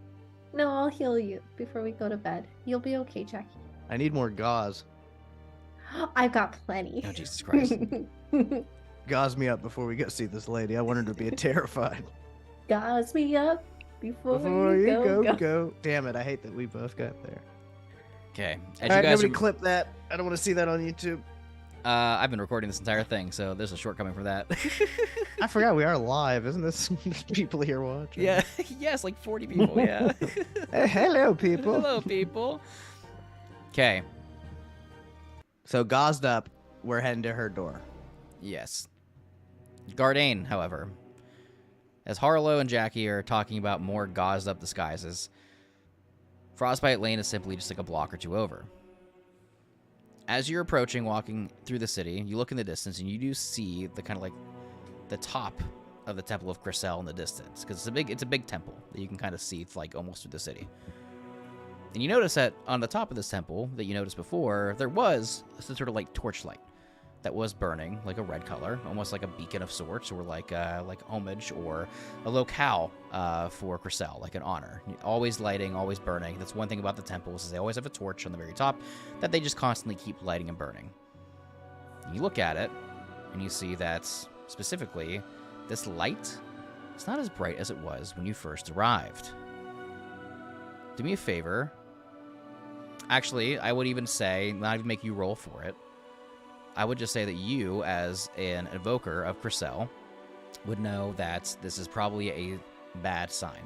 No, I'll heal you before we go to bed. You'll be okay, Jackie. I need more gauze. I've got plenty. Oh, Jesus Christ. Gauze me up before we go see this lady. I want her to be terrified. Gauze me up before you you go. Damn it, I hate that we both got there. Okay. As All you right, guys nobody clip that. I don't want to see that on YouTube. I've been recording this entire thing, so there's a shortcoming for that. I forgot we are live. Isn't this people here watching? Yeah. Yes, like 40 people, yeah. Hey, hello, people. Hello, people. Okay. So, gauzed up, we're heading to her door. Yes. Gardane, however, as Harlow and Jackie are talking about more gauzed up disguises, Frostbite Lane is simply just like a block or two over. As you're approaching, walking through the city, you look in the distance and you do see the kind of like the top of the Temple of Crisel in the distance, because it's a big temple that you can kind of see like almost through the city. And you notice that on the top of this temple that you noticed before, there was some sort of like torchlight that was burning, like a red color, almost like a beacon of sorts, or like homage or a locale for Crisel, like an honor. Always lighting, always burning. That's one thing about the temples, is they always have a torch on the very top that they just constantly keep lighting and burning. And you look at it, and you see that, specifically, this light is not as bright as it was when you first arrived. Do me a favor. Actually, I would even say, not even make you roll for it, I would just say that you, as an evoker of Crisel, would know that this is probably a bad sign.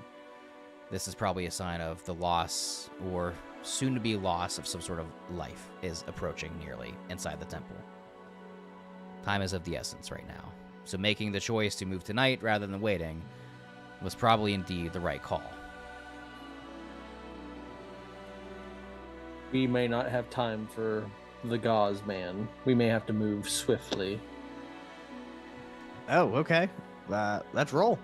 This is probably a sign of the loss, or soon-to-be loss, of some sort of life is approaching nearly inside the temple. Time is of the essence right now. So making the choice to move tonight rather than waiting was probably indeed the right call. We may not have time for the gauze man. We may have to move swiftly. Oh, okay. Let's roll.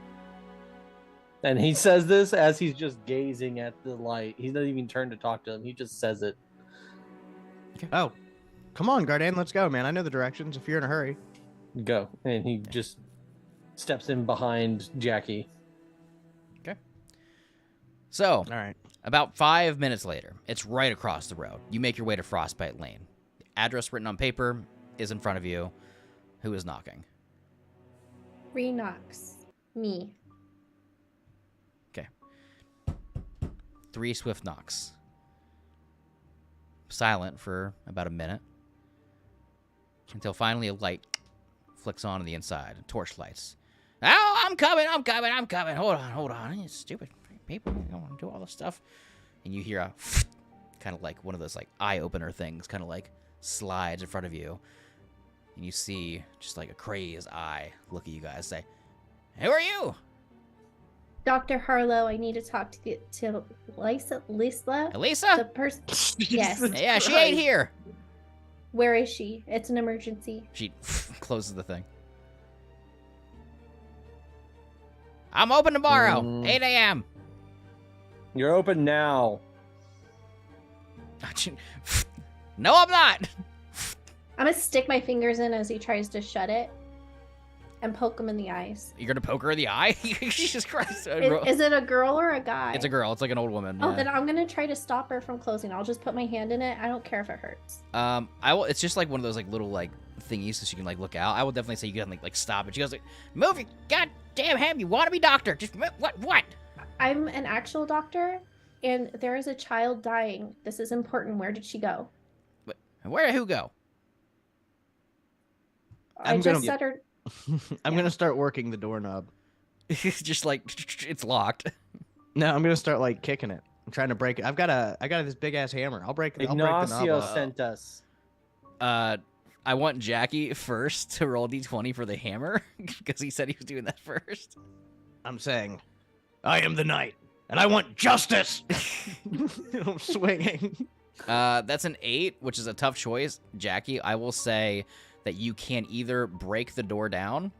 And he says this as he's just gazing at the light. He's not even turned to talk to him. He just says it. Oh, come on, Gardan, let's go, man. I know the directions if you're in a hurry. Go. And he just steps in behind Jackie. So, All right. about 5 minutes later, it's right across the road. You make your way to Frostbite Lane. Address written on paper is in front of you. Who is knocking? Knocks. Me. 3 swift knocks. Silent for about a minute. Until finally a light flicks on the inside. Torch lights. Oh, I'm coming. Hold on. You stupid people. You don't want to do all this stuff. And you hear a kind of like one of those like eye opener things kind of like slides in front of you. And you see just like a crazed eye look at you guys, say, "Who are you?" Dr. Harlow, I need to talk to Lisa. The Elisa? person. Yes. Yeah, she ain't here. Where is she? It's an emergency. She closes the thing. I'm open tomorrow, 8 a.m. You're open now. No, I'm not. I'm gonna stick my fingers in as he tries to shut it and poke him in the eyes. You're gonna poke her in the eye? Jesus Christ. Is it a girl or a guy? It's a girl. It's like an old woman. Oh, yeah. then I'm gonna try to stop her from closing. I'll just put my hand in it. I don't care if it hurts. I will. It's just like one of those like little like thingies so she can like look out. I will definitely say you can like stop it. She goes like, "Move your goddamn hand! You want to be doctor? Just what? I'm an actual doctor, and there is a child dying. This is important. Where did she go? Where did who go?" I just said her. I'm gonna start working the doorknob. Just like it's locked. No, I'm gonna start like kicking it. I'm trying to break it. I got this big ass hammer. I'll break the knob Ignacio off. sent us. I want Jackie first to roll d20 for the hammer because he said he was doing that first. I'm saying, I am the knight, and I want justice. I'm swinging. That's an 8, which is a tough choice, Jackie. I will say that you can either break the door down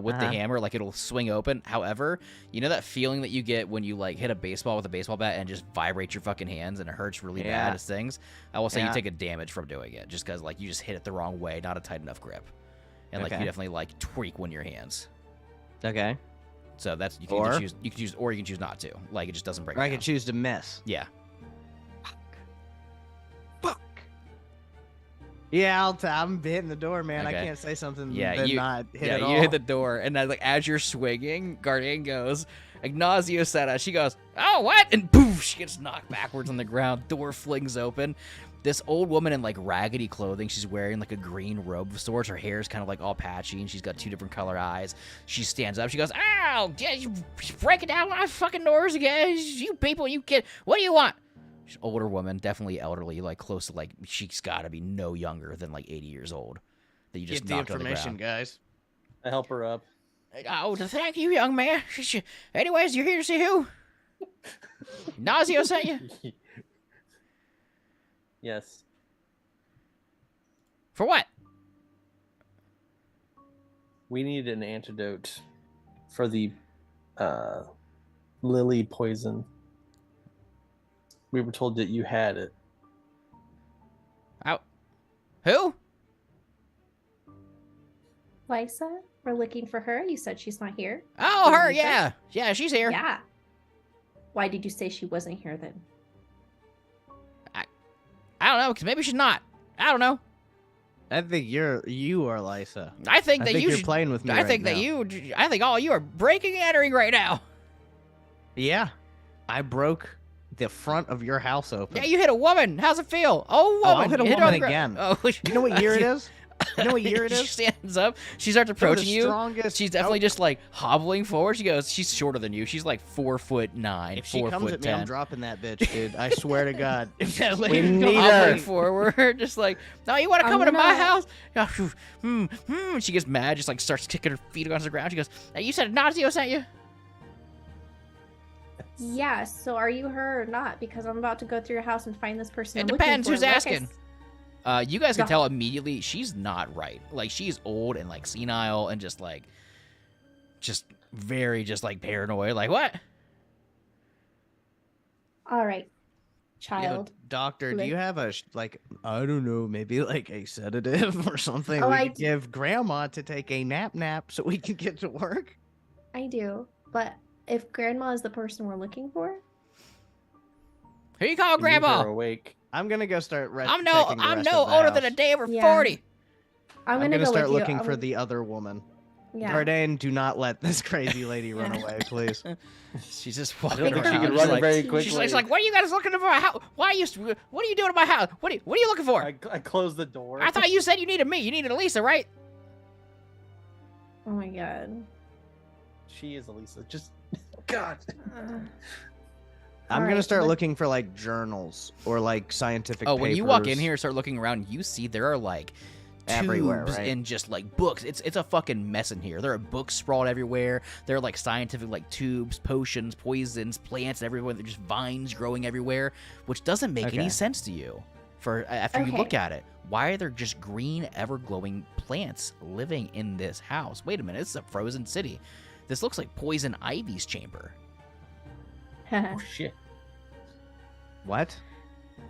with the hammer, like it'll swing open. However, you know that feeling that you get when you like hit a baseball with a baseball bat and just vibrate your fucking hands and it hurts really bad. It stings. I will say you take a damage from doing it just because like you just hit it the wrong way, not a tight enough grip, and like you definitely like tweak when your hands. Okay. So that's you can either choose, you can choose, or you can choose not to. Like it just doesn't break. Or I can choose to miss. Yeah. Yeah, I'm hitting the door, man. Okay. I can't say something Yeah, not hit at you all. hit the door, and then, like as you're swinging, Guardian goes, Ignacio said, she goes, "Oh, what?" And poof, she gets knocked backwards on the ground. Door flings open. This old woman in like raggedy clothing. She's wearing like a green robe of sorts. Her hair's kind of like all patchy, and she's got 2 different color eyes. She stands up. She goes, "Ow! Yeah, you breaking down my fucking doors again? You people, you kid. What do you want?" She's an older woman, definitely elderly, like close to like she's got to be no younger than like 80 years old. That you just Get the knocked on the information, ground. guys. I help her up. Oh, thank you, young man. Anyways, you're here to see who? Ignacio sent you? Yes. For what? We need an antidote for the lily poison. We were told that you had it. Who? Lisa, we're looking for her. You said she's not here. Oh, Did her, you say? yeah. Yeah, she's here. Yeah. Why did you say she wasn't here then? I don't know, because maybe she's not. I don't know. I think you are Lisa. I think that you're should, playing with me. I think that I think all you are breaking and entering right now. Yeah, I broke the front of your house open. Yeah, you hit a woman. How's it feel? Oh, woman. I'll hit a You woman on the gr- again. Oh, You know what year it is? You know what year it She is? stands up. She starts approaching you. Strongest She's definitely just like hobbling forward. She goes, she's shorter than you. She's like 4'9", If she comes at me, 4'10". I'm dropping that bitch, dude. I swear to God. If that lady We comes need at her. Hobbling me- forward, just like, no, you want to I'm come into my gonna- house? She gets mad, just like starts kicking her feet against the ground. She goes, hey, you said Ignacio sent you? Yeah, so are you her or not? Because I'm about to go through your house and find this person. It I'm looking depends for. who's Like I asking. You guys can tell immediately she's not right. Like she's old and like senile and just like just very just like paranoid. Like, what? All right, You know, child. doctor, do Li- you have a like I don't know, maybe like a sedative or something Oh, we I could d- give grandma to take a nap so we can get to work? I do, but if grandma is the person we're looking for, Who you call You need her grandma? awake. I'm gonna go start I'm checking the no rest of the older than a house. day over Yeah. 40. I'm I'm gonna gonna go start with you. looking I'm for gonna- the other woman. Yeah. Dardain, do not let this crazy lady run away, please. She's just I walking don't think she around. can She's run like, very She's quickly. she's like, what are you guys looking for? Why are you? What are you doing in my house? What are you looking for? I closed the door. I thought you said you needed me. You needed Elisa, right? Oh my god. She is Elisa. Just God. I'm All gonna right, start let- looking for like journals or like scientific Oh, when you walk in papers. here and start looking around, you see there are like Everywhere, tubes right? and just like books. It's a fucking mess in here. There are books sprawled everywhere. There are like scientific like tubes, potions, poisons, plants everywhere. There's just vines growing everywhere, which doesn't make Okay. any sense to you. For after you Okay. look at it, why are there just green, ever glowing plants living in this house? Wait a minute, this is a frozen city. This looks like Poison Ivy's chamber. Oh shit. What?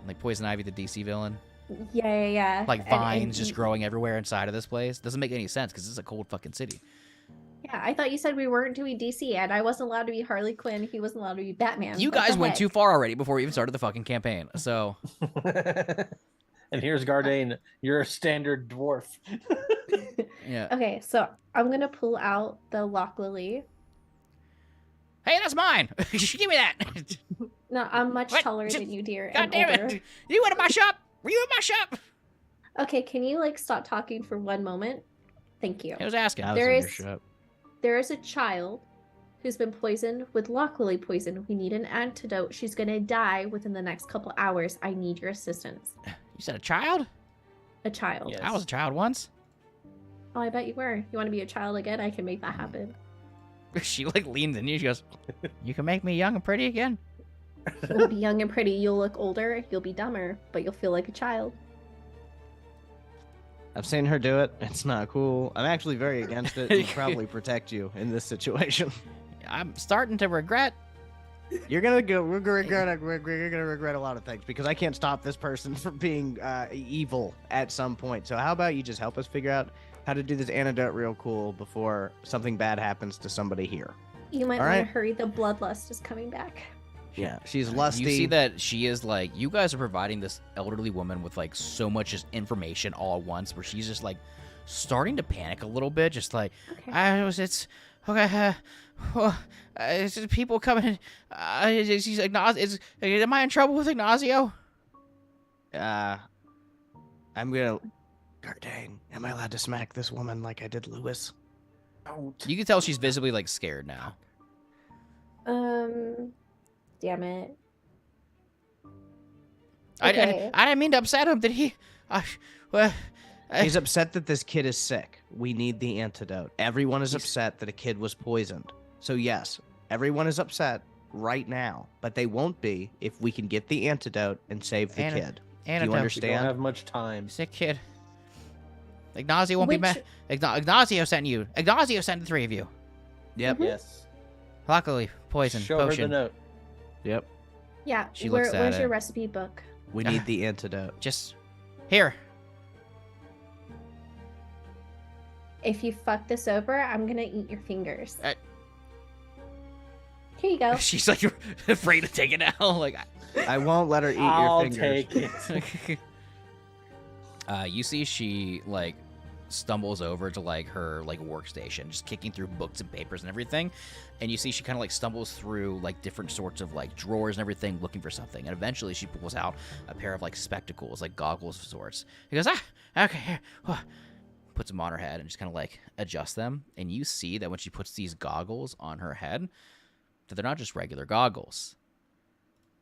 Like Poison Ivy, the DC villain. yeah. Like And- vines and- just growing everywhere inside of this place. Doesn't make any sense because this is a cold fucking city. Yeah, I thought you said we weren't doing DC, and I wasn't allowed to be Harley Quinn. He wasn't allowed to be Batman. You What the guys went heck? too far already before we even started the fucking campaign. So And here's Gardain. You're a standard dwarf. yeah. Okay, so I'm gonna pull out the lock lily. Hey, that's mine. Give me that. No, I'm much What? taller Just- than you, dear. God and damn older. it. You went to my shop. Were you in my shop? Okay, can you like stop talking for one moment? Thank you. I was asking. I was There in your is- shop. There is a child who's been poisoned with lock lily poison. We need an antidote. She's gonna die within the next couple hours. I need your assistance. You said a child? A child. Yes. I was a child once. Oh, I bet you were. You want to be a child again? I can make that happen. She like leaned in you. She goes, "You can make me young and pretty again." You'll be young and pretty. You'll look older. You'll be dumber, but you'll feel like a child. I've seen her do it. It's not cool. I'm actually very against it. And probably protect you in this situation. I'm starting to regret. You're gonna go. We're gonna regret a lot of things because I can't stop this person from being evil at some point. So how about you just help us figure out how to do this antidote real cool before something bad happens to somebody here? You might All want to right. hurry. The bloodlust is coming back. Yeah, she's lusty. You see that she is like, you guys are providing this elderly woman with like so much just information all at once, where she's just like starting to panic a little bit, just like, Okay. it's okay. It's just people coming. She's Ignacio. Am I in trouble with Ignacio? I'm gonna. Gardain, am I allowed to smack this woman like I did Lewis? Don't. You can tell she's visibly like scared now. Damn it. I didn't mean to upset him. Did he? Well, He's upset that this kid is sick. We need the antidote. Everyone is upset that a kid was poisoned. So yes, everyone is upset right now, but they won't be if we can get the antidote and save the kid. Do you antidote. We don't understand? have much time. Sick kid. Ignacio won't be mad. Ignacio sent you. Ignacio sent the three of you. Yep. Mhm. Yes. Luckily, poison, Show her the potion. note. Yep. Yeah. She looks at Where's it. your recipe book? We need the antidote. Just here. If you fuck this over, I'm gonna eat your fingers. Uh, Here you go. She's like afraid to take it now. Like, I won't let her eat I'll your fingers. take it. you see, she like stumbles over to like her like workstation, just kicking through books and papers and everything. And you see she kind of like stumbles through like different sorts of like drawers and everything, looking for something. And eventually, she pulls out a pair of like spectacles, like goggles of sorts. He goes, okay, here. Puts them on her head and just kind of like adjusts them. And you see that when she puts these goggles on her head, that they're not just regular goggles.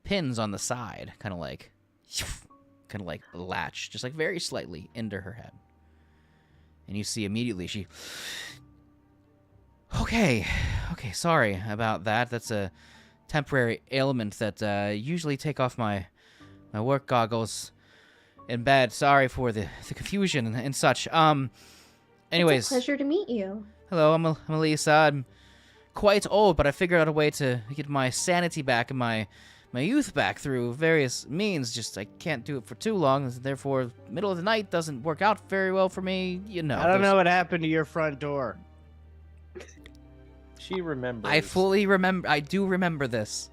Pins on the side, kind of like latch, just like very slightly into her head. And you see immediately she, okay, sorry about that. That's a temporary ailment that usually take off my work goggles in bed. Sorry for the confusion and such. Anyways, It's a pleasure to meet you. hello, I'm Elisa. quite old, but I figured out a way to get my sanity back and my youth back through various means. Just I can't do it for too long, therefore middle of the night doesn't work out very well for me. You know. I don't know what happened to your front door. She remembers. I fully remember. I do remember this.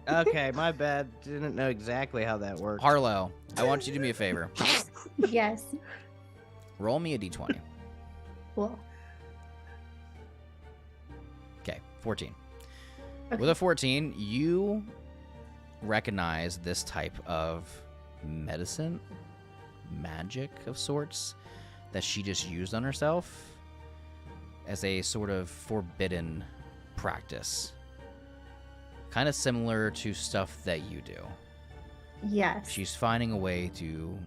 Okay, my bad. Didn't know exactly how that worked. Harlow, I want you to do me a favor. Yes. Roll me a d20. Cool. Okay, 14. Okay. With a 14, you recognize this type of medicine, magic of sorts, that she just used on herself as a sort of forbidden practice. Kind of similar to stuff that you do. Yes. She's finding a way to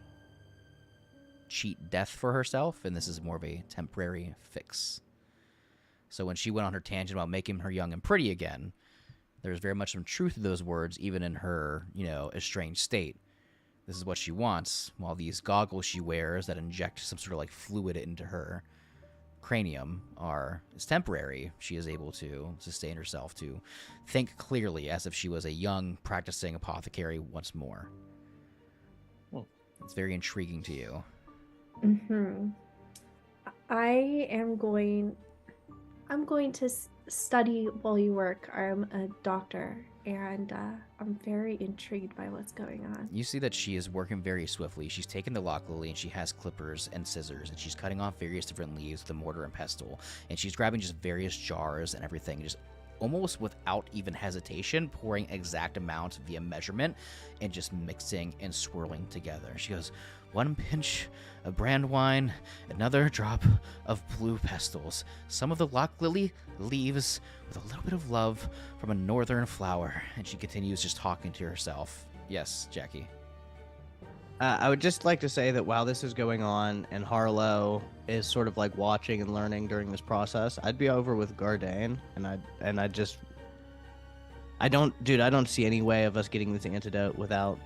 cheat death for herself, and this is more of a temporary fix. So when she went on her tangent about making her young and pretty again, there's very much some truth to those words, even in her, estranged state. This is what she wants, while these goggles she wears that inject some sort of like fluid into her cranium is temporary. She is able to sustain herself, to think clearly as if she was a young, practicing apothecary once more. It's very intriguing to you. Mm-hmm. I'm going to study while you work. I'm a doctor, and I'm very intrigued by what's going on. You see that she is working very swiftly. She's taken the lock lily and she has clippers and scissors, and she's cutting off various different leaves with a mortar and pestle, and she's grabbing just various jars and everything, just almost without even hesitation, pouring exact amounts via measurement and just mixing and swirling together. She goes, 1 pinch of brand wine, another drop of blue pestles, some of the lock lily leaves with a little bit of love from a northern flower. And she continues just talking to herself. Yes, Jackie. I would just like to say that while this is going on and Harlow is sort of like watching and learning during this process, I'd be over with Gardain, and I don't see any way of us getting this antidote without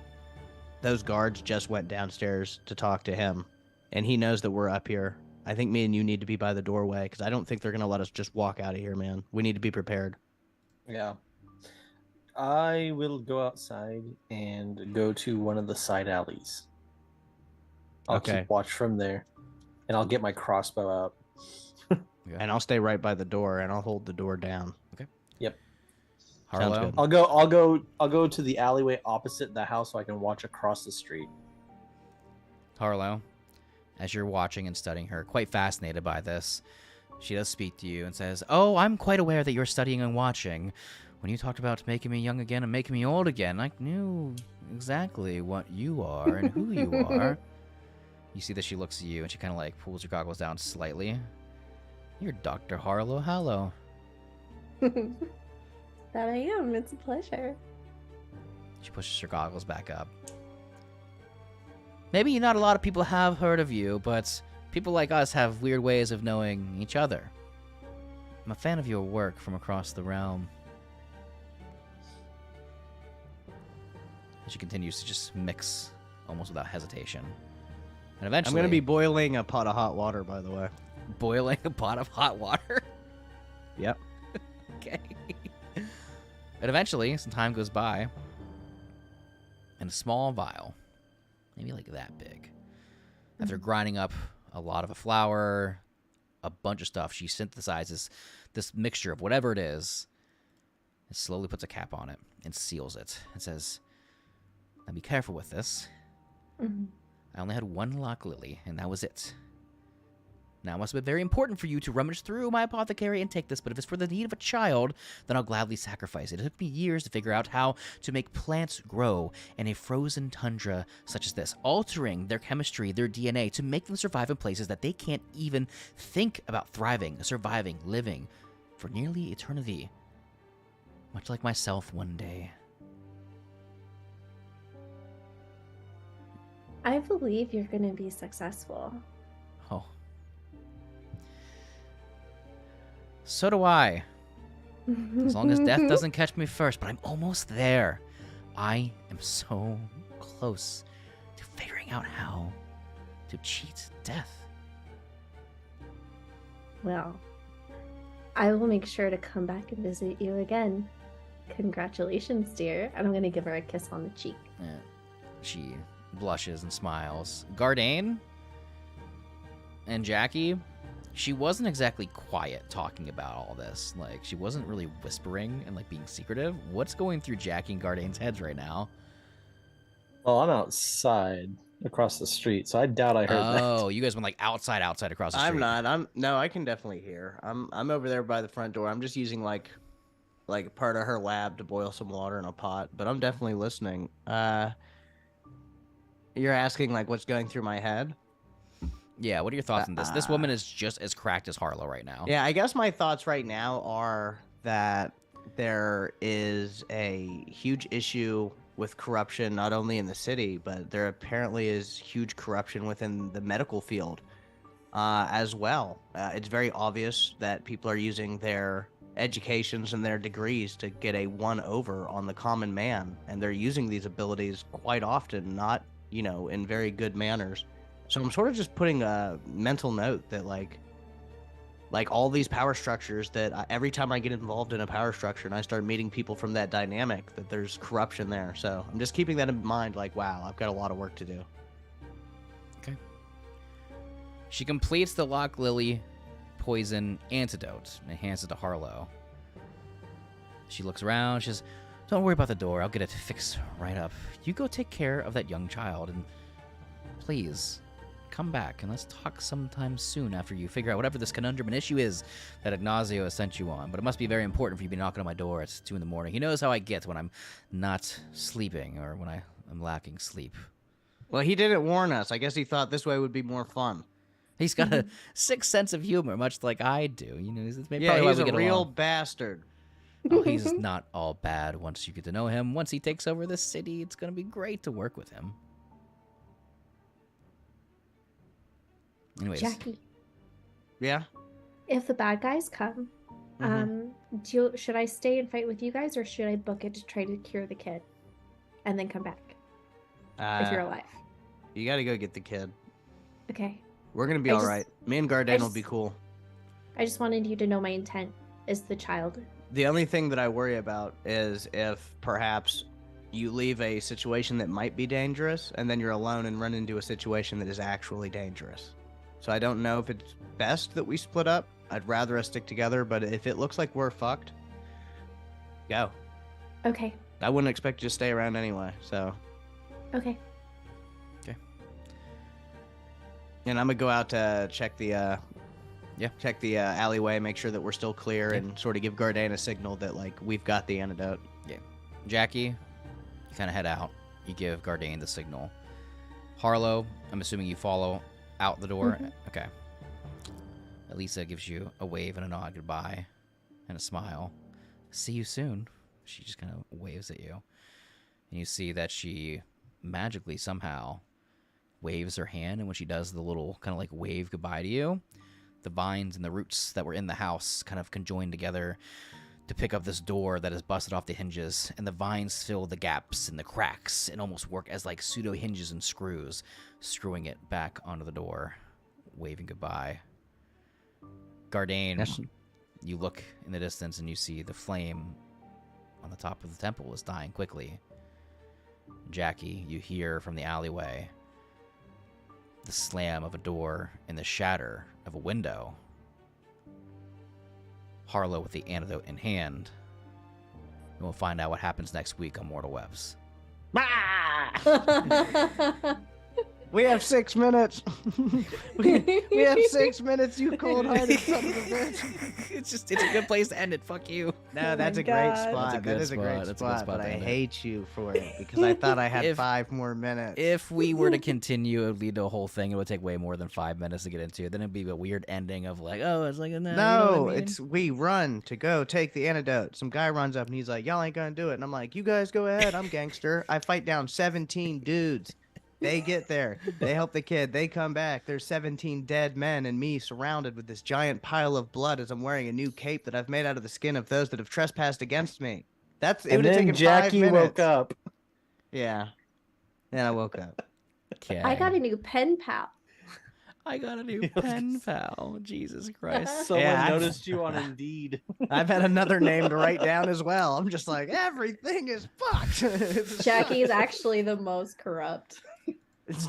those guards just went downstairs to talk to him, and he knows that we're up here. I think me and you need to be by the doorway, because I don't think they're going to let us just walk out of here, man. We need to be prepared. Yeah. I will go outside and go to one of the side alleys. I'll keep watch from there, and I'll get my crossbow out. Yeah. And I'll stay right by the door, and I'll hold the door down. Okay. Yep. Harlow. good. I'll go to the alleyway opposite the house so I can watch across the street. Harlow, as you're watching and studying her, quite fascinated by this, she does speak to you and says, "Oh, I'm quite aware that you're studying and watching. When you talked about making me young again and making me old again, I knew exactly what you are and who you are." You see that she looks at you and she kind of like pulls her goggles down slightly. "You're Dr. Harlow Hallow." That I am. It's a pleasure. She pushes her goggles back up. "Maybe not a lot of people have heard of you, but people like us have weird ways of knowing each other. I'm a fan of your work from across the realm." And she continues to just mix almost without hesitation. And eventually, I'm going to be boiling a pot of hot water, by the way. boiling a pot of hot water. Yep. Okay. And eventually, some time goes by, and a small vial, maybe like that big, after grinding up a lot of a flour, a bunch of stuff, she synthesizes this mixture of whatever it is, and slowly puts a cap on it and seals it and says, "Now be careful with this. Mhm. I only had one lock lily, and that was it. Now it must have been very important for you to rummage through my apothecary and take this, but if it's for the need of a child, then I'll gladly sacrifice it. It took me years to figure out how to make plants grow in a frozen tundra such as this, altering their chemistry, their DNA, to make them survive in places that they can't even think about thriving, surviving, living for nearly eternity. Much like myself one day." I believe you're going to be successful. Oh. So do I. As long as death doesn't catch me first, but I'm almost there. I am so close to figuring out how to cheat death. Well, I will make sure to come back and visit you again. Congratulations, dear. And I'm going to give her a kiss on the cheek. Yeah. She blushes and smiles. Gardain and Jackie, she wasn't exactly quiet talking about all this. Like, she wasn't really whispering and, like, being secretive. What's going through Jackie and Gardain's heads right now? Well, I'm outside across the street, so I doubt I heard that. Oh, you guys went, like, outside across the street. I'm not. No, I can definitely hear. I'm over there by the front door. I'm just using like part of her lab to boil some water in a pot, but I'm definitely listening. You're asking like what's going through my head? Yeah, what are your thoughts on this? This woman is just as cracked as Harlow right now. Yeah, I guess my thoughts right now are that there is a huge issue with corruption, not only in the city, but there apparently is huge corruption within the medical field as well. It's very obvious that people are using their educations and their degrees to get a one-over on the common man, and they're using these abilities quite often, not, in very good manners. So I'm sort of just putting a mental note that like all these power structures that every time I get involved in a power structure and I start meeting people from that dynamic, that there's corruption there. So I'm just keeping that in mind. Like, wow, I've got a lot of work to do. Okay. She completes the Lock Lily poison antidote and hands it to Harlow. She looks around. She says, "Don't worry about the door. I'll get it fixed right up. You go take care of that young child, and please come back and let's talk sometime soon after you figure out whatever this conundrum and issue is that Ignacio has sent you on. But it must be very important for you to be knocking on my door at 2 a.m. He knows how I get when I'm not sleeping or when I'm lacking sleep." Well, he didn't warn us. I guess he thought this way would be more fun. He's got a sick sense of humor, much like I do. It's maybe Yeah, probably why he's we a get real along. bastard. Oh, he's not all bad once you get to know him. Once he takes over this city, it's going to be great to work with him. Anyways. Jackie, Yeah. if the bad guys come, should I stay and fight with you guys, or should I book it to try to cure the kid and then come back if you're alive? You got to go get the kid. Okay. We're going to be all right. Me and Gardain will just- be cool. I just wanted you to know my intent is the child. The only thing that I worry about is if perhaps you leave a situation that might be dangerous and then you're alone and run into a situation that is actually dangerous. So I don't know if it's best that we split up. I'd rather us stick together, but if it looks like we're fucked, go. Okay. I wouldn't expect you to stay around anyway, so. Okay. And I'm gonna go out to check the alleyway, make sure that we're still clear, and sort of give Gardain a signal that like we've got the antidote. Yeah. Jackie, you kind of head out. You give Gardain the signal. Harlow, I'm assuming you follow out the door. Okay. Elisa gives you a wave and a nod goodbye and a smile. See you soon. She just kind of waves at you. And you see that she magically somehow waves her hand, and when she does the little kind of like wave goodbye to you, the vines and the roots that were in the house kind of conjoin together to pick up this door that is busted off the hinges, and the vines fill the gaps and the cracks and almost work as like pseudo hinges and screws, screwing it back onto the door, waving goodbye. Gardain, Yes. you look in the distance and you see the flame on the top of the temple is dying quickly. Jackie, you hear from the alleyway the slam of a door and the shatter of a window. Harlow with the antidote in hand. And we'll find out what happens next week on Mortal Webs. We have 6 minutes. we have 6 minutes, you cold-hearted son of a bitch. It's a good place to end it. Fuck you. No, that's my a great God. spot. That's a good That is a great spot. That's a good spot, spot but to I end it. hate you for it because I thought I had If- 5 more minutes. If we were to continue, it would lead to a whole thing. It would take way more than 5 minutes to get into. Then it'd be a weird ending of like, oh, it's like a No, it's we run to go take the antidote. Some guy runs up and he's like, y'all ain't gonna do it. And I'm like, you guys go ahead. I'm gangster. I fight down 17 dudes. They get there. They help the kid. They come back. There's 17 dead men and me surrounded with this giant pile of blood as I'm wearing a new cape that I've made out of the skin of those that have trespassed against me. It And would have then taken 5 Jackie minutes. woke up. Yeah. Then I woke up. Okay. I got a new pen pal. I got a new pen pal. Jesus Christ. Someone Yeah, noticed you on Indeed. I've had another name to write down as well. I'm just like, everything is fucked. Jackie is actually the most corrupt.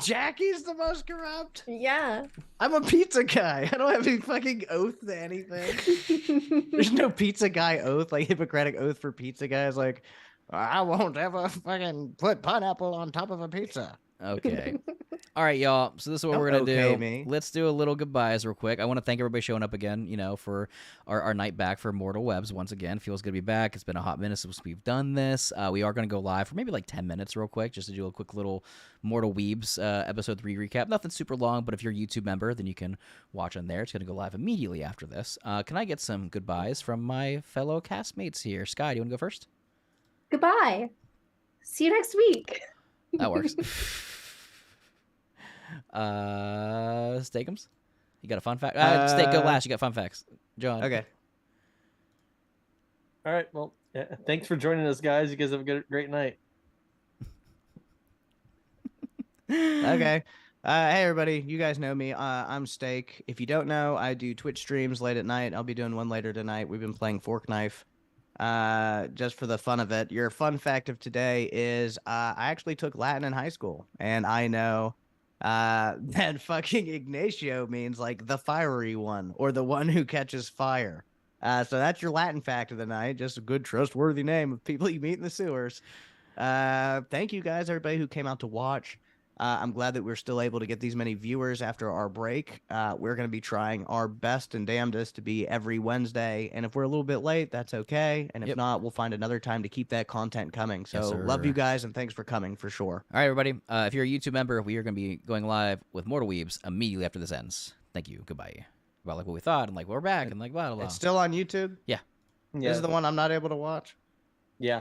Jackie's the most corrupt. Yeah. I'm a pizza guy. I don't have any fucking oath to anything. There's no pizza guy oath, like Hippocratic oath for pizza guys. Like, I won't ever fucking put pineapple on top of a pizza. Okay. All right, y'all. So this is what we're Don't gonna okay do. me. Let's do a little goodbyes real quick. I want to thank everybody showing up again. You know, for our night back for Mortal Webs once again. Feels good to be back. It's been a hot minute since we've done this. We are gonna go live for maybe like 10 minutes real quick, just to do a quick little Mortal Weebs episode 3 recap. Nothing super long, but if you're a YouTube member, then you can watch on there. It's gonna go live immediately after this. Can I get some goodbyes from my fellow castmates here? Sky, do you want to go first? Goodbye. See you next week. That works. Steakums? You got a fun fact? Steak, go last. You got fun facts. John. Okay. All right. Well, yeah, thanks for joining us, guys. You guys have a great night. Okay. Hey everybody, you guys know me. I'm Steak. If you don't know, I do Twitch streams late at night. I'll be doing one later tonight. We've been playing Fork Knife. Just for the fun of it. Your fun fact of today is I actually took Latin in high school, and I know that fucking Ignacio means like the fiery one or the one who catches fire. So that's your Latin fact of the night. Just a good, trustworthy name of people you meet in the sewers. Thank you guys, everybody who came out to watch. I'm glad that we're still able to get these many viewers after our break. We're going to be trying our best and damnedest to be every Wednesday. And if we're a little bit late, that's okay. And if not, we'll find another time to keep that content coming. So love you guys and thanks for coming for sure. All right, everybody. If you're a YouTube member, we are going to be going live with Mortal Weebs immediately after this ends. Thank you. Goodbye. About like what we thought and like we're back and like blah, blah, blah. It's still on YouTube? Yeah. This is the one I'm not able to watch? Yeah.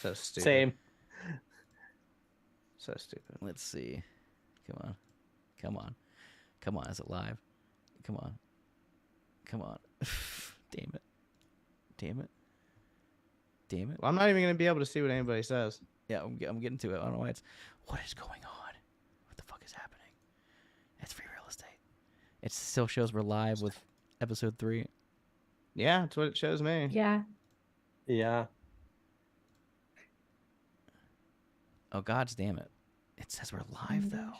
So stupid. Same. So stupid. Let's see. Come on. Come on. Come on. Is it live? Come on. Come on. Damn it. Damn it. Damn it. Well, I'm not even going to be able to see what anybody says. Yeah, I'm getting to it. I don't know why it's... What is going on? What the fuck is happening? It's free real estate. It still shows we're live with episode 3. Yeah, that's what it shows me. Yeah. Yeah. Oh, God damn it. It says we're live, though.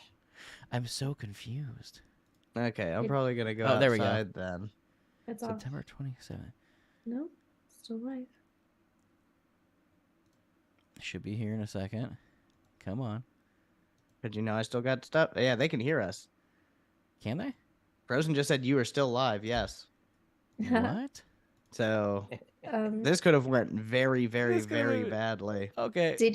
I'm so confused. Okay, I'm probably going to go Oh, there we go. outside then. It's off. September 27th. No, still live. Should be here in a second. Come on. Did you know I still got stuff? Yeah, they can hear us. Can they? Frozen just said you are still live. Yes. What? So This this could have went very, very, This could've very went- badly. Okay. Did